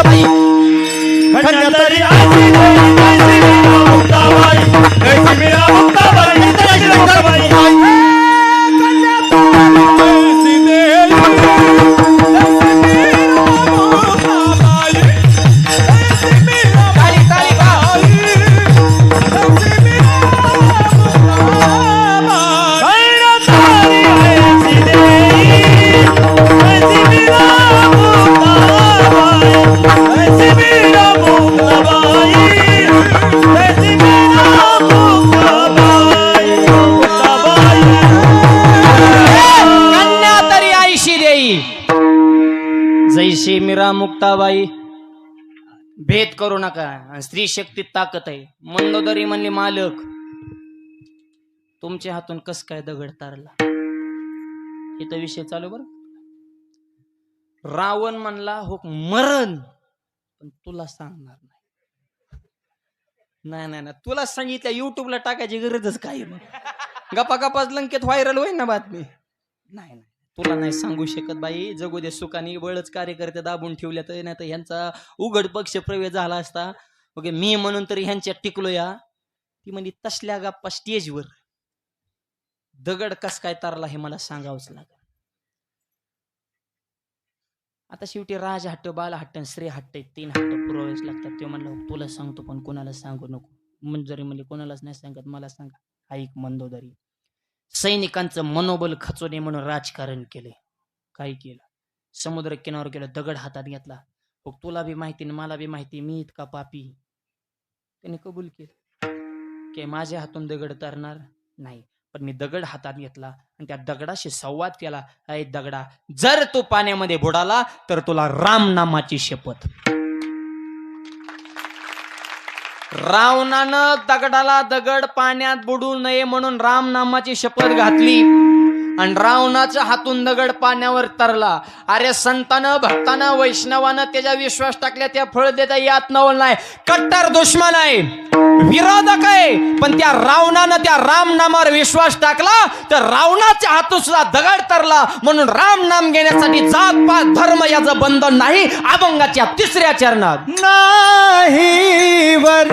देई जैशी मीरा मुक्ताबाई, कन्या तरी ऐशी देई जैसी मीरा मुक्ताबाई, जैसी मीरा मुक्ताबाई, जैसी मुक्ताबाई. कन्या तरी ऐसी देई जैसी मीरा मुक्ताबाई, जैसी मीरा ताली ताली बा. कन्या तरी ऐशी देई जैशी मीरा मुक्ताबाई. भेद करू नका, स्त्री शक्तीत ताकद आहे. मंदोदरी म्हणली मालक तुमच्या हातून कस काय दगड तारला, इथं विषय चालू बरं. रावण म्हणला हो मरण, पण तुला सांगणार नाही. नाही नाही नाही, तुला सांगितलं युट्यूबला टाकायची गरजच काय. गप्पा गप्पाच लंकेत व्हायरल होईल ना बातमी. नाही नाही, तुला नाही सांगू शकत बाई. जगू दे सुखानी, बळच कार्यकर्ते दाबून ठेवले तर नाही तर ह्यांचा उघड पक्ष प्रवेश झाला असता. ओके मी म्हणून तरी ह्यांच्यात टिकलो या. ती म्हणजे तसल्या गप्पा स्टेजवर दगड कस काय तारला हे मला सांगावंच लागेल. आता शेवटी राज हट्ट, बाल हट्ट, श्री हट्ट, 3 हट्ट पुरवावेच लागतात. ते म्हणलं तुला सांगतो पण कोणाला सांगू नको. मंजरी म्हणली कोणालाच नाही सांगत, मला सांगा. ऐक मंदोदरी, सैनिकांचं मनोबल खचवणे म्हणून राजकारण केले. काय केलं, समुद्र किनावर गेलं, दगड हातात घेतला. मग तुला बी माहिती मला बी माहिती मी इतका पापी. त्याने कबूल केलं की माझ्या हातून दगड तरणार नाही, पण मी दगड हातात घेतला आणि त्या दगडाशी संवाद केला. ऐ दगडा, जर तू पाण्यामध्ये बुडाला तर तुला राम नामाची शपथ. रावणानं दगडाला दगड पाण्यात बुडू नये म्हणून राम नामाची शपथ घातली आणि रावणाच्या हातून दगड पाण्यावर तरला. अरे संतानं, भक्तानं, वैष्णवानं त्याच्या विश्वास टाकल्या, त्या फळ देता यात नवल नाही. कट्टर दुश्मन आहे, विरोधक आहे, पण त्या रावणानं त्या राम नामावर विश्वास टाकला तर रावणाच्या हातून सुद्धा दगड तरला. म्हणून राम नाम घेण्यासाठी जात पात धर्म याचं बंधन नाही. अभंगाच्या 3ऱ्या चरणात नाही वर्म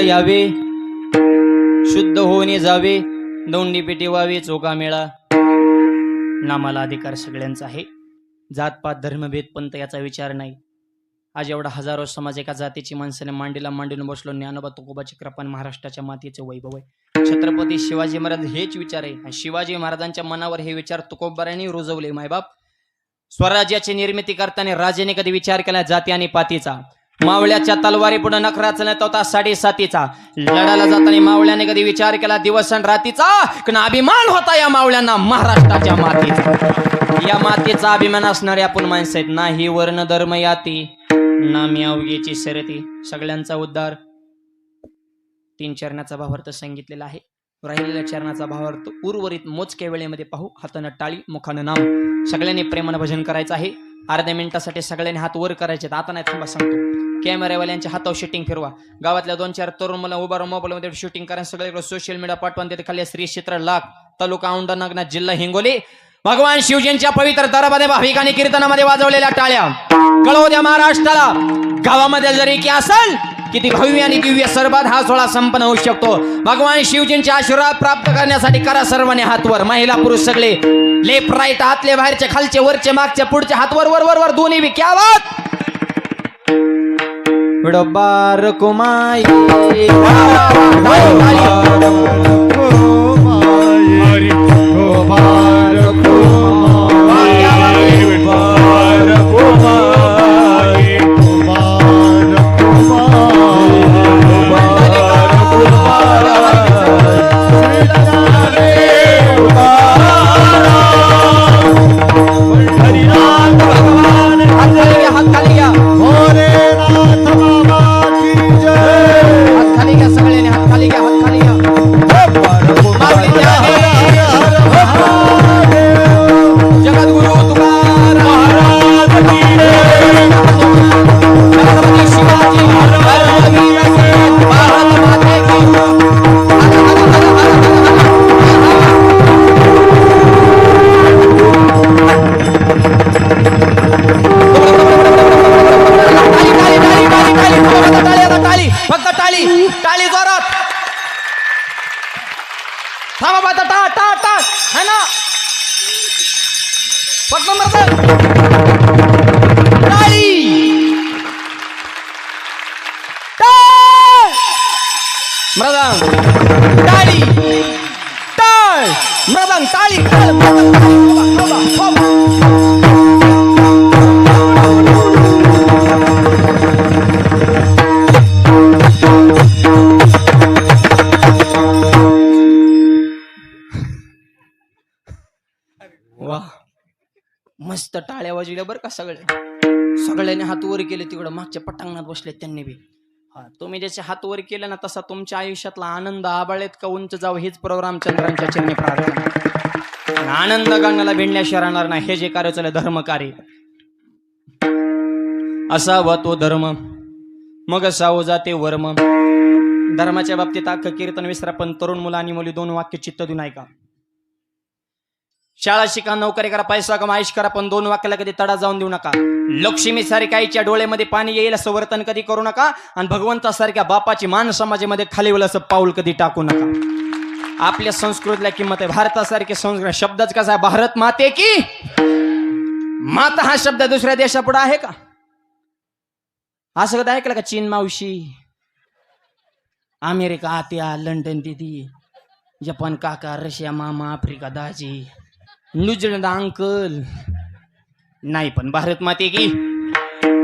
यावे, शुद्ध होणे जावे, दोंडी पेटी व्हावी, चोका मेळा. नामाला अधिकार सगळ्यांचा आहे. जातपात धर्मभेद पंथ याचा विचार नाही. आज एवढा हजारो समाज एका जातीची माणसाने मांडीला मांडून बसलो. ज्ञानोबा तुकोबाची कृपा, महाराष्ट्राच्या मातीचे वैभव आहे. छत्रपती शिवाजी महाराज हेच विचार आहे. आणि शिवाजी महाराजांच्या मनावर हे विचार तुकोबारांनी रुजवले. मायबाप स्वराज्याची निर्मिती करताना राजाने कधी विचार केला जाती आणि पातीचा. मावळ्याच्या तलवारी पुढे नखराचा नेता होता 7.5 लढायला जाताना मावळ्याने कधी विचार केला दिवस आणि रात्रीचा. कारण अभिमान होता या मावळ्यांना महाराष्ट्राच्या मातीचा. या मातीचा अभिमान असणारे आपण माणसं आहेत. नाही वर्ण धर्म याती, ना मी अवघेची शर्यती. सगळ्यांचा उद्धार. 3 चरणाचा भावार्थ सांगितलेला आहे. राहिलेल्या चरणाचा भावार्थ उर्वरित मोजक्या वेळेमध्ये पाहू. हातानं टाळी, मुखानं नाम. सगळ्यांनी प्रेमानं भजन करायचं आहे. अर्ध्या मिनिटासाठी सगळ्यांनी हात वर करायचे. आता नाही थांबा सांगतो. कॅमेरावाल्यांच्या हातावर शूटिंग फिरवा. गावातल्या 2-4 तरुण मला उभा मोबाईलमध्ये शूटिंग करा. सगळीकडे सोशल मीडिया पाठवा. तिथे खाली श्री क्षेत्र लाख, तालुका औंढा, नागनाथ, जिल्हा हिंगोली. भगवान शिवजींच्या पवित्र दरबारामध्ये भाविकांनी कीर्तनामध्ये वाजवलेल्या टाळ्या कळवू द्या महाराष्ट्राला. गावामध्ये जरी की असेल किती भव्य आणि दिव्य सरबत हा सोहळा संपन्न होऊ शकतो. भगवान शिवजींचे आशीर्वाद प्राप्त करण्यासाठी करा सर्वांनी हातवर, महिला पुरुष सगळे, लेफ्ट राईट, आतले बाहेरचे, खालचे वरचे मागचे पुढचे, हातवर वर वर वर दोन्ही बी. क्या बात. विडोबार कुमाई मस्त टाळ्या वाजविल्या बरं का. सगळ्यांनी हात वर केले. तिकडं मागच्या पटांगणात बसले त्यांनी बी. हा, तुम्ही ज्याचे हात वर केले ना तसा तुमच्या आयुष्यातला आनंद आबाळेत का उंच जाऊ हेच प्रोग्राम चंद्रांच्या चरणी प्रार्थना. आनंद गंगाला भिडण्याशिवाय राहणार नाही. हे जे कार्य चालू धर्म कार्य असावा तो धर्म, मग असावं जाते वर्म. धर्माच्या बाबतीत अख्खं कीर्तन विसरा, पण तरुण मुलं आणि मुली दोन वाक्य चित्त देऊन ऐका. शाळा शिका, नोकरी करा, पैसा कमा, आयुष करा, पण दोन वाक्याला कधी तडा जाऊन देऊ नका. लक्ष्मी सारख्या आईच्या डोळ्यामध्ये पाणी येईल असं वर्तन कधी करू नका. आणि भगवंतासारख्या बापाची मान समाजामध्ये खाली होईल असं पाऊल कधी टाकू नका. आपल्या संस्कृतीला किंमत आहे. भारतासारखे संस्कृत शब्दच कसा आहे, भारत माते की माता हा शब्द दुसऱ्या देशापुढे आहे का? असं कधी ऐकलं का? चीन मावशी, अमेरिका आत्या, लंडन दिदी, जपान काका, रशिया मामा, आफ्रिका दाजी, न्यूझीलंड अंकल नाही. पण भारत माते की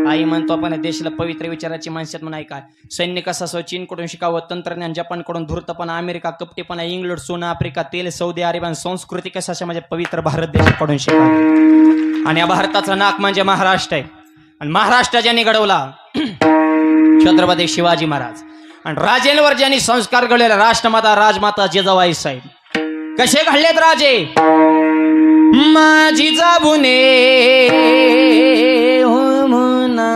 आई म्हणतो आपण. देशाला पवित्र विचाराची माणसात म्हणून ऐका. सैन्य कसं असं चीनकडून शिकावं, तंत्रज्ञान जपानकडून, धूर्तपणा अमेरिका, कपटीपणा इंग्लंड, सोनं आफ्रिका, तेल, सौदी अरेबियन, संस्कृती कसं अशा म्हणजे पवित्र भारत देशाकडून शिकावं. आणि या भारताचं नाक म्हणजे महाराष्ट्र आहे. आणि महाराष्ट्र ज्यांनी घडवला छत्रपती शिवाजी महाराज. आणि राजेंवर ज्यांनी संस्कार घडलेला राष्ट्रमाता राजमाता जिजाबाई साहेब. कसे घडलेत राजे? माझी जाबुने हो म्हणा,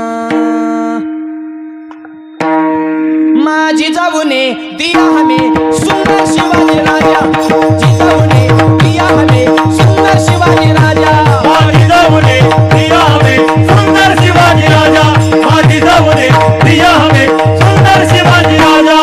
माझी जाबुने दिया हमें सुंदर शिवाजी राजा, जिजाऊने दिया हमें सुंदर शिवाजी राजा, माझी जाबुने दिया हमें सुंदर शिवाजी राजा, माझी जाबुने दिया हमें सुंदर शिवाजी राजा.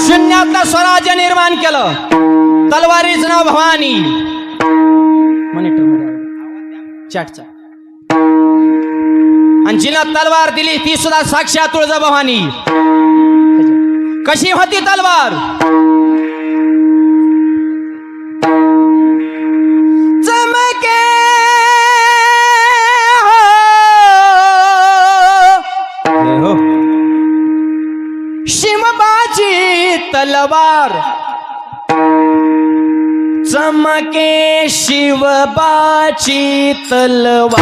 शून्यातलं स्वराज्य निर्माण केलं. तलवारीचं नाव भवानी. मॉनिटर मध्ये चॅटचा. आणि जिनं तलवार दिली ती सुद्धा साक्षात तुळजाभवानी. कशी होती तलवार? चमके हो शिवबाची तलवार. चमके शिवबाची तलवार.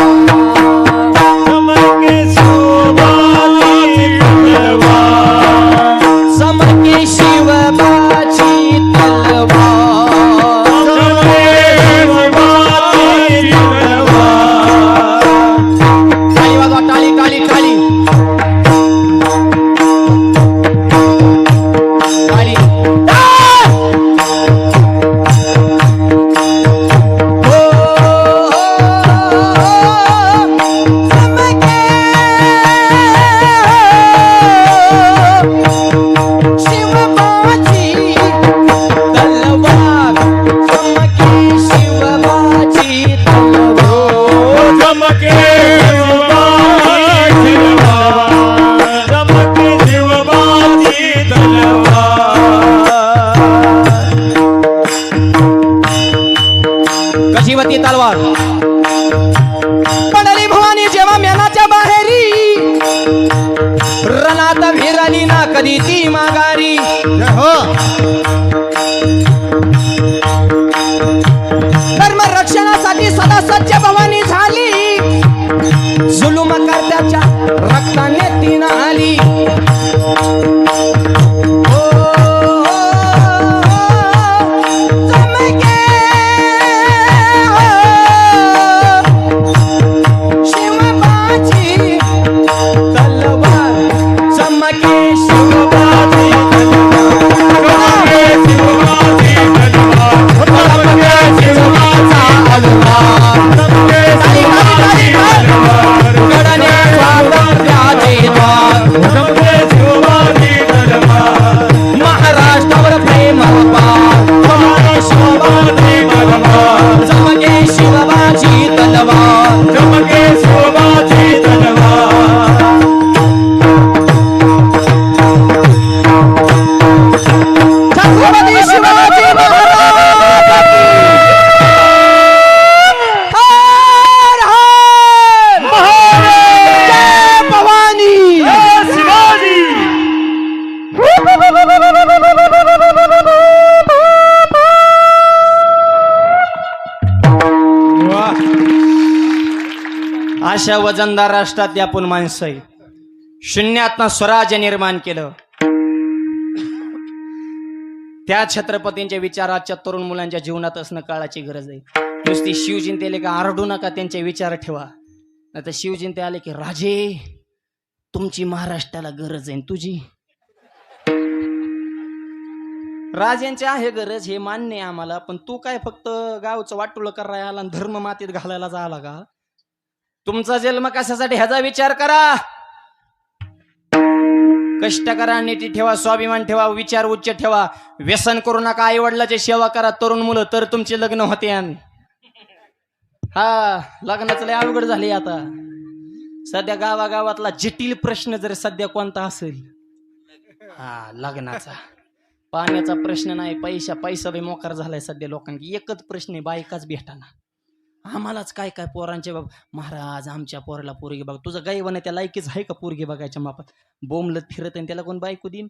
चमके शिवबाची तलवार. चमके शिवबाची तलवार. टाळी वाजवा, टाळी टाळी टाळी टाळी. कशी होती तलवार? पडली भवानी जेव्हा मेनाच्या बाहेरी. रणात भिरली ना कधी ती माघारी. धर्म रक्षणासाठी सदा सज्ज भवानी झाली. जुलुम करत्याच्या रक्ताने तीन आली. महाराष्ट्रावर प्रेम चमके शिवबाची तलवार. चमके शिवबाची तलवार. छत्रपती शिवाजी महाराज हर हर जय भवानी. शिवाजी. अशा वजनदार राष्ट्रात आपण माणसं आहे. शून्यातनं स्वराज्य निर्माण केलं. त्या छत्रपतींच्या विचाराच्या तरुण मुलांच्या जीवनात असणं काळाची गरज आहे. नुसती शिवजयंती आले का आरडू नका, त्यांचे विचार ठेवा. नाही तर शिवजयंती आले की राजे तुमची महाराष्ट्राला गरज आहे. तुझी राजांची आहे गरज, हे मान्य आहे आम्हाला. पण तू काय फक्त गावचं वाटुळ करायला आला आणि धर्म मातीत घालायला झाला का? तुमचा जन्म कशासाठी ह्याचा विचार करा. कष्ट करा, नीती ठेवा, स्वाभिमान ठेवा, विचार उच्च ठेवा. व्यसन करू नका, आई वडिलाची सेवा करा. तरुण मुलं तर तुमचे लग्न होते. हा लग्नाचं लय अवघड झाले आता सध्या. गावागावातला जटिल प्रश्न जर सध्या कोणता असेल, हा लग्नाचा. पाण्याचा प्रश्न नाही, पैसा बी मोकार झालाय सध्या लोकांनी. एकच प्रश्न आहे, बायकाच भेटाना. आम्हालाच काय काय पोरांचे बाब, महाराज आमच्या पोराला पोरगी बघा. तुझं गायवाने त्या लायकीच आहे का पोरगी बघायच्या मापात? बोंबलत फिरत आणि त्याला कोण बायको देईन?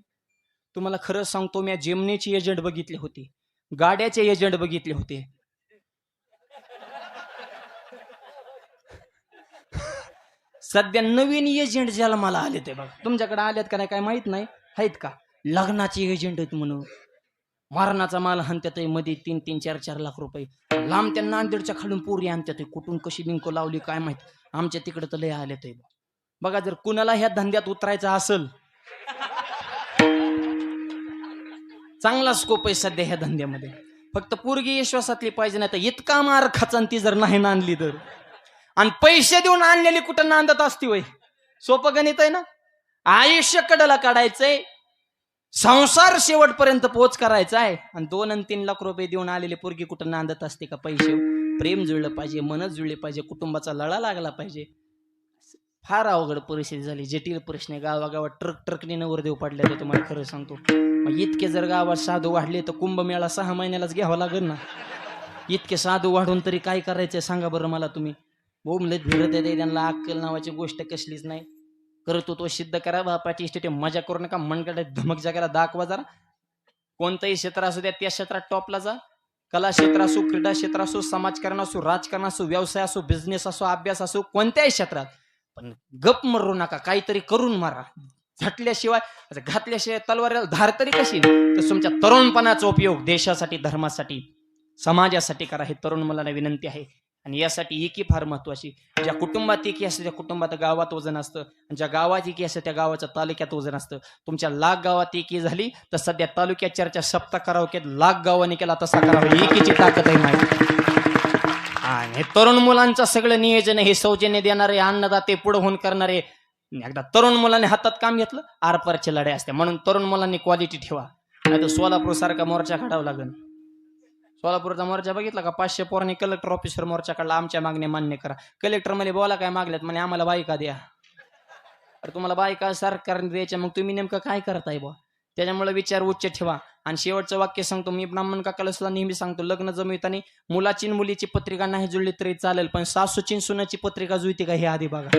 तुम्हाला खरंच सांगतो, मी जेमनीचे एजंट बघितले होते, गाड्याचे एजंट बघितले होते. सध्या नवीन एजंट ज्याला मला आले ते बघा. तुमच्याकडे आलेत का नाही काय माहित नाही, आहेत का? लग्नाचे एजंट आहेत म्हणून. मारणाचा माल हाणत्यात मध्ये 3-3, 4-4 लाख रुपये. लांब त्या नांदेडच्या खालून पोरी आणत्यात. कुठून कशी बिंको लावली काय माहित. आमच्या तिकडे तर लय आले ते बघा. जर कुणाला ह्या धंद्यात उतरायचं असेल, चांगला स्कोप आहे सध्या ह्या धंद्यामध्ये. फक्त पोरगी विश्वासातली पाहिजे, नाही तर इतका मार खाचन ती जर नाही नांदली तर. आणि पैसे देऊन आणलेली कुठं नांदत असती वय? सोपं गणित आहे ना. आयुष्य कडेला काढायचंय, संसार शेवटपर्यंत पोच करायचा आहे, आणि 2 आणि 3 लाख रुपये देऊन आलेले पोरगी कुठं नांदत असते का? पैसे, प्रेम जुळलं पाहिजे, मनच जुळले पाहिजे, कुटुंबाचा लळा लागला पाहिजे. फार अवघड परिस्थिती झाली, जटिल प्रश्न आहे. गावागावात ट्रकने नवरदेव पडले तर तुम्हाला खरं सांगतो. मग इतके जर गावात साधू वाढले तर कुंभमेळा 6 महिन्यालाच घ्यावा लागेल ना. इतके साधू वाढून तरी काय करायचंय सांगा बरं मला तुम्ही. बोमलेत भिरत येते, त्यांना अक्कल नावाची गोष्ट कसलीच नाही. करतो तो सिद्ध करा, बापाची इष्ट मजा करू नका, मनकडे धमक जगाला दाखवा जरा. कोणतंही क्षेत्र असू द्या, त्या क्षेत्रात टॉपला जा. कला क्षेत्र असो, क्रीडा क्षेत्र असो, समाजकारण असो, राजकारण असो, व्यवसाय असो, बिझनेस असो, अभ्यास असो, कोणत्याही क्षेत्रात. पण गप मरू नका, काहीतरी करून मारा. झटल्याशिवाय, घातल्याशिवाय तलवारीला धार तरी कशी. तर तुमच्या तरुणपणाचा उपयोग देशासाठी, धर्मासाठी, समाजासाठी करा. हे तरुण मुलांना विनंती आहे. आणि यासाठी एकी फार महत्वाची. ज्या कुटुंबात एकी असते त्या कुटुंबात गावात वजन असतं, आणि ज्या गावात एकी असते त्या गावाच्या तालुक्यात वजन असतं. तुमच्या लाख गावात एकी झाली तर सध्या तालुक्यात चर्चा सप्ताह करावं की लाख गावाने केला तसा करावं. एकीची ताकद आहे माहिती. आणि तरुण मुलांचं सगळं नियोजन हे सौजन्य देणारे, अन्नदाते, पुढे होऊन करणारे. एकदा तरुण मुलांनी हातात काम घेतलं, आरपारचे लढाई असते. म्हणून तरुण मुलांनी क्वालिटी ठेवा, नाही तर सोलापूर सारखा मोर्चा काढावा लागेल. सोलापूरचा मोर्चा बघितला का? 500 पोरांनी कलेक्टर ऑफिसर मोर्चा काढला, आमच्या मागण्या मान्य करा. कलेक्टर मध्ये बोला काय मागल्यात, म्हणे आम्हाला बायका द्या. अरे तुम्हाला बायका सरकारने द्यायच्या, मग तुम्ही नेमकं काय करताय बुवा? त्याच्यामुळे विचार उच्च ठेवा. आणि शेवटचं वाक्य सांगतो मी, ब्राह्मण काकाला सुद्धा नेहमी सांगतो, लग्न जमविताना मुलाची मुलीची पत्रिका नाही जुळली तरी चालेल, पण सासूची सुनाची पत्रिका जुळते का हे आधी बघा.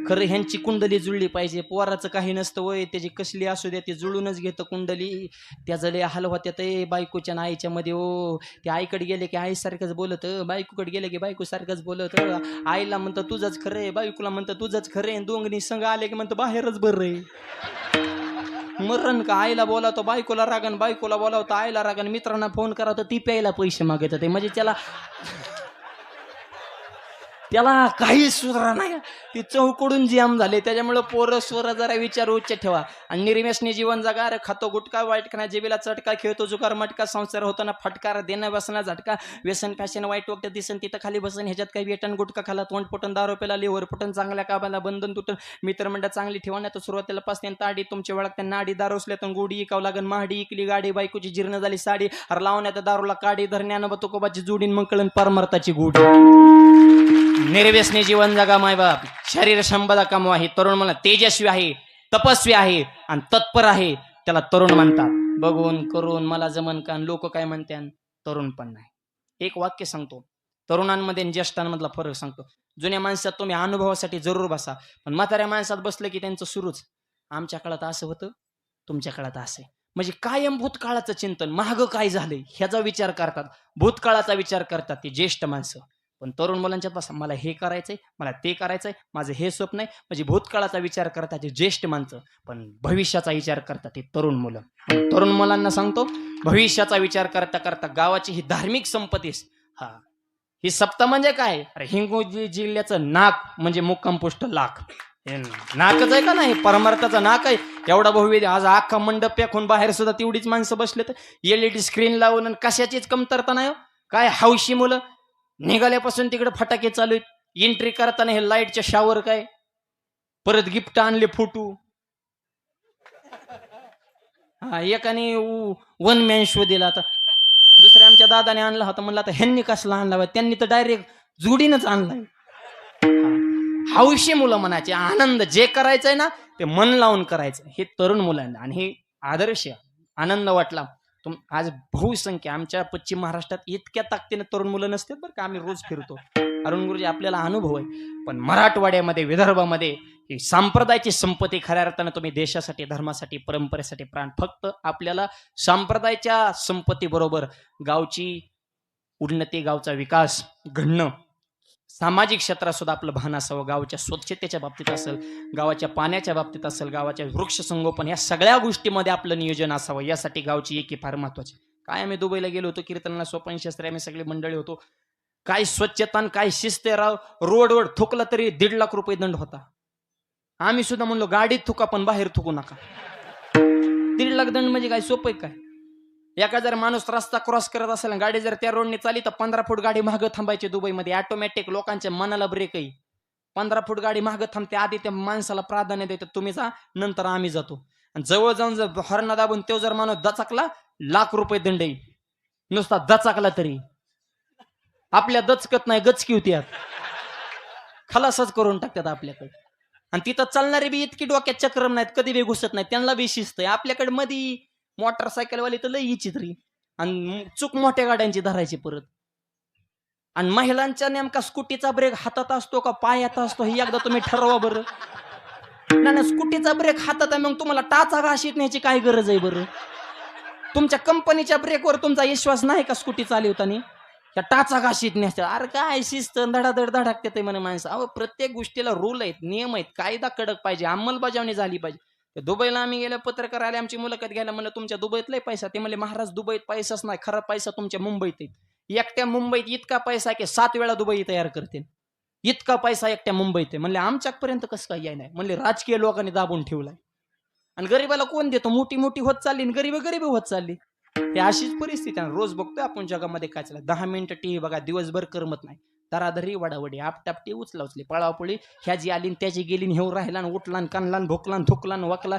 खरं ह्यांची कुंडली जुळली पाहिजे. पोराचं काही नसतं वय, त्याची कसली असू द्या, ते जुळूनच घेतं कुंडली. त्या जले हाल होत्यात बायकोच्या आणि आईच्या मध्ये. ओ ते आईकडे गेले की आईसारखंच बोलत, बायकोकडे गेले की बायको सारखंच बोलत. आईला म्हणतं तुझंच खरंय, बायकोला म्हणतं तुझंच खरंय, दोंगणी संघ आले की म्हणतं बाहेरच बरं आहे. मरण का? आईला बोलावतो बायकोला रागन, बायकोला बोलावतो आईला रागन, मित्रांना फोन करावतो ती प्यायला पैसे मागत होते. म्हणजे त्याला काही सुधारा नाही. ती चौकडून जाम झाले. त्याच्यामुळे पोरं स्वर जरा विचार उच्च ठेवा. आणि निर्व्यसनी जीवन जगा. अरे खातो गुटका, वाईट खाना, जिबीला चटका, खेळतो जुगार मटका, संसार होताना फटकार, देणं बसना झटका, व्यसन फॅशन वाईट वक्त दिसन तिथं खाली बसन, ह्याच्यात काही वेटन गुटका खाला, तोंड पटन, दारू पेला, लिव्हर पटन, चांगल्या काबाला बंधन तुटन, मित्रमंडळ चांगली ठेवा, नाही तर सुरुवातीला पासून ताडी तुमच्या वेळात त्यांना नाडी, दारू असल्यातून गोडी इकावं लागन, महाडी इकली गाडी, बायकोची जीर्ण झाली साडी, अरे लावण्यात दारूला काडी, धरण्यानं बतुकोबाची जोडीन मग कळण परमार्थाची गोडी. निर्व्यसनी जीवन जगा मायबाप. शरीर संपदा कमवा. हे तरुण मला तेजस्वी आहे, तपस्वी आहे आणि तत्पर आहे, त्याला तरुण म्हणतात. बघून करून मला जमन का? लोक काय म्हणतात? तरुण पण नाही. एक वाक्य सांगतो, तरुणांमध्ये आणि ज्येष्ठांमधला फरक सांगतो. जुन्या माणसात तुम्ही अनुभवासाठी जरूर बसा, पण म्हाताऱ्या माणसात बसलं की त्यांचं सुरूच, आमच्या काळात असं होतं, तुमच्या काळात असं. म्हणजे कायम भूतकाळाचं चिंतन, मागं काय झालंय ह्याचा विचार करतात, भूतकाळाचा विचार करतात ती ज्येष्ठ माणसं. पण तरुण मुलांच्यात बसा, मला हे करायचंय, मला ते करायचंय, माझं हे स्वप्न आहे. म्हणजे भूतकाळाचा विचार करतात ते ज्येष्ठ माणसं, पण भविष्याचा विचार करतात ते तरुण मुलं. तरुण मुलांना सांगतो, भविष्याचा विचार करता करता गावाची ही धार्मिक संपत्ती, हा ही सप्ता म्हणजे काय? अरे हिंगोली जिल्ह्याचं नाक म्हणजे मुक्कामपोस्ट लाख. नाकच आहे का नाही? परमार्थाचं नाक आहे. एवढा बहुविध आज अख्खा मंडप पॅकून बाहेर सुद्धा तेवढीच माणसं बसले, तर LED स्क्रीन लावून आणि कशाचीच कमतरता नाही. काय हौशी मुलं निघाल्यापासून तिकडे फटाके चालू आहेत. एंट्री करताना हे लाईटच्या शावर काय, परत गिफ्ट आणले फोटो. हा एकाने 1 मॅन शो दिला, आता दुसऱ्या आमच्या दादाने आणला होता. म्हणलं आता ह्यांनी कसला आणला? त्यांनी तर डायरेक्ट जोडीनच आणलाय. हौशी मुलं म्हणायचे, आनंद जे करायचंय ना ते मन लावून करायचं, हे तरुण मुलांना. आणि हे आदर्श आनंद वाटला. आज बहुसंख्य आमच्या पश्चिम महाराष्ट्रात इतक्या ताकदीने तरुण मुलं नसतात बरं का. आम्ही रोज फिरतो, अरुण गुरुजी आपल्याला अनुभव आहे. पण मराठवाड्यामध्ये, विदर्भामध्ये ही संप्रदायाची संपत्ती खऱ्या अर्थानं तुम्ही देशासाठी, धर्मासाठी, परंपरेसाठी प्राण. फक्त आपल्याला संप्रदायाच्या संपत्ती बरोबर गावची उन्नती, गावचा विकास घडणं, सामाजिक क्षेत्रात सुद्धा आपलं भान असावं. गावाच्या स्वच्छतेच्या बाबतीत असेल, गावाच्या पाण्याच्या बाबतीत असेल, गावाच्या वृक्ष संगोपन, या सगळ्या गोष्टीमध्ये आपलं नियोजन असावं. यासाठी गावची एकी फार महत्वाची. काय आम्ही दुबईला गेलो होतो, कीर्तनाला सोपान शास्त्री आम्ही सगळी मंडळी होतो. काय स्वच्छता, काय शिस्त राव. रोडवर थुकला तरी 1.5 लाख रुपये दंड होता. आम्ही सुद्धा म्हणलो गाडीत थुका पण बाहेर थुकू नका. 1.5 लाख दंड म्हणजे काय सोपं काय? एका जर माणूस रस्ता क्रॉस करत असेल, गाडी जर त्या रोडने चाली तर 15 फूट गाडी मागं थांबायची. दुबईमध्ये ऑटोमॅटिक, लोकांच्या मनाला ब्रेक आहे. 15 फूट गाडी मागं थांबते, आधी त्या माणसाला प्राधान्य देतात, तुम्ही जा, नंतर आम्ही जातो. आणि जवळ जाऊन जर हॉर्न दाबून तो जर माणूस दचाकला, ₹1,00,000 दंड येईल. नुसता दचाकला तरी. आपल्या दचकत नाही, गचकी होती यात. खलासच करून टाकतात आपल्याकडे. आणि तिथं चालणारे बी इतकी डोक्यात चक्रम नाहीत, कधी बी घुसत नाहीत, त्यांना बी शिस्त आहे. आपल्याकडे मध्ये मोटरसायकलवाली तर लई विचित्री, आणि चूक मोठ्या गाड्यांची धरायची परत. आणि महिलांच्या नेमका स्कूटीचा ब्रेक हातात असतो का पायात असतो हे एकदा तुम्ही ठरवा बरं. नाही, स्कूटीचा ब्रेक हातात आहे, मग तुम्हाला टाचा घाशीत न्यायची काय गरज आहे बरं? तुमच्या कंपनीच्या ब्रेकवर तुमचा विश्वास नाही का स्कूटी चालवताना? त्या टाचा घाशीत न्यायच्या. अरे काय शिस्त, धडाधड धडाकते ते म्हणे माणसं. अहो प्रत्येक गोष्टीला रूल आहेत, नियम आहेत, कायदा कडक पाहिजे, अंमलबजावणी झाली पाहिजे. दुबईला आम्ही गेल्या, पत्रकार आले आमची मुलाखत घ्यायला, म्हणलं तुमच्या दुबईत लय पैसा. ते म्हणले महाराज दुबईत पैसाच नाही, खरा पैसा तुमच्या मुंबईत आहे. एकट्या मुंबईत इतका पैसा की 7 वेळा दुबई तयार करते. इतका पैसा एकट्या मुंबईत आहे. म्हणले आमच्यापर्यंत कसं काय याय नाही? म्हणले राजकीय लोकांनी दाबून ठेवलाय. आणि गरीबाला कोण देतो? मोठी मोठी होत चालली, गरीब होत चालली. ही अशीच परिस्थिती आहे. रोज बघतोय आपण जगामध्ये काय चाललं. 10 मिनिटं टीव्ही बघा, दिवसभर करमत नाही. दरादरी वडावडी, आपटापटी, उचलाउचली, पळापळी, ह्याची आली त्याची गेली, हेऊ राहिला, उठला, कानला, भोकला, थुकला, वकला.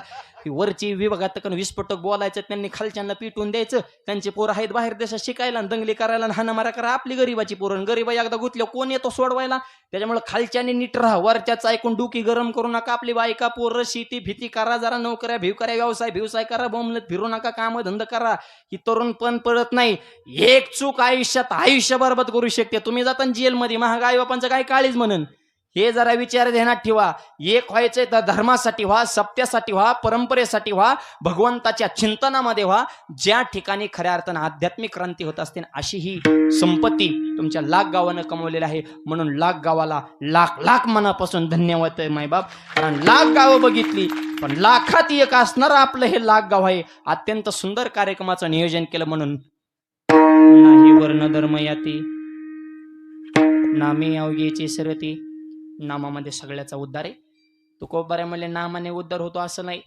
वरची विभागात विस्फोटक बोलायचं, त्यांनी खालच्यांना पिटून द्यायचं. त्यांचे पोरं आहेत बाहेर देशात शिकायला, दंगली करायला, हाणामारा करा. आपली गरीबाची पोरं, गरीबा एकदा गुतल्या कोण येतो सोडवायला? त्याच्यामुळे खालच्याने नीट राहा, वरच्याच ऐकून डोकी गरम करू नका. आपली बायका पोरं शेती भीती करा, जरा नोकऱ्या भिवकऱ्या, व्यवसाय करा, बोंबलत फिरू नका, काम धंदा करा. ही तरुण पण पडत नाही. एक चूक आयुष्यात आयुष्य बरबाद करू शकते. तुम्ही जाता जेलमध्ये, महागाई बापांचं काय काळीच म्हणून. हे जरा विचार ध्यानात ठेवा. एक व्हायचंय तर धर्मासाठी व्हा, सत्यासाठी व्हा, परंपरेसाठी व्हा, भगवंताच्या चिंतनामध्ये व्हा. ज्या ठिकाणी खऱ्या अर्थानं आध्यात्मिक क्रांती होत असते, अशी ही संपत्ती तुमच्या लाख गावानं कमवलेली आहे. म्हणून लाख गावाला लाख मनापासून धन्यवाद मायबाप. कारण लाख गावं बघितली, पण लाखात एक असणार आपलं हे लाख गाव आहे. अत्यंत सुंदर कार्यक्रमाचं नियोजन केलं. म्हणून नाही वर्ण धर्म याती, नामी अवघेची सरती, नामामध्ये सगळ्याचा उद्धार आहे. तुकोबारे म्हणले नामाने उद्धार होतो असं नाही,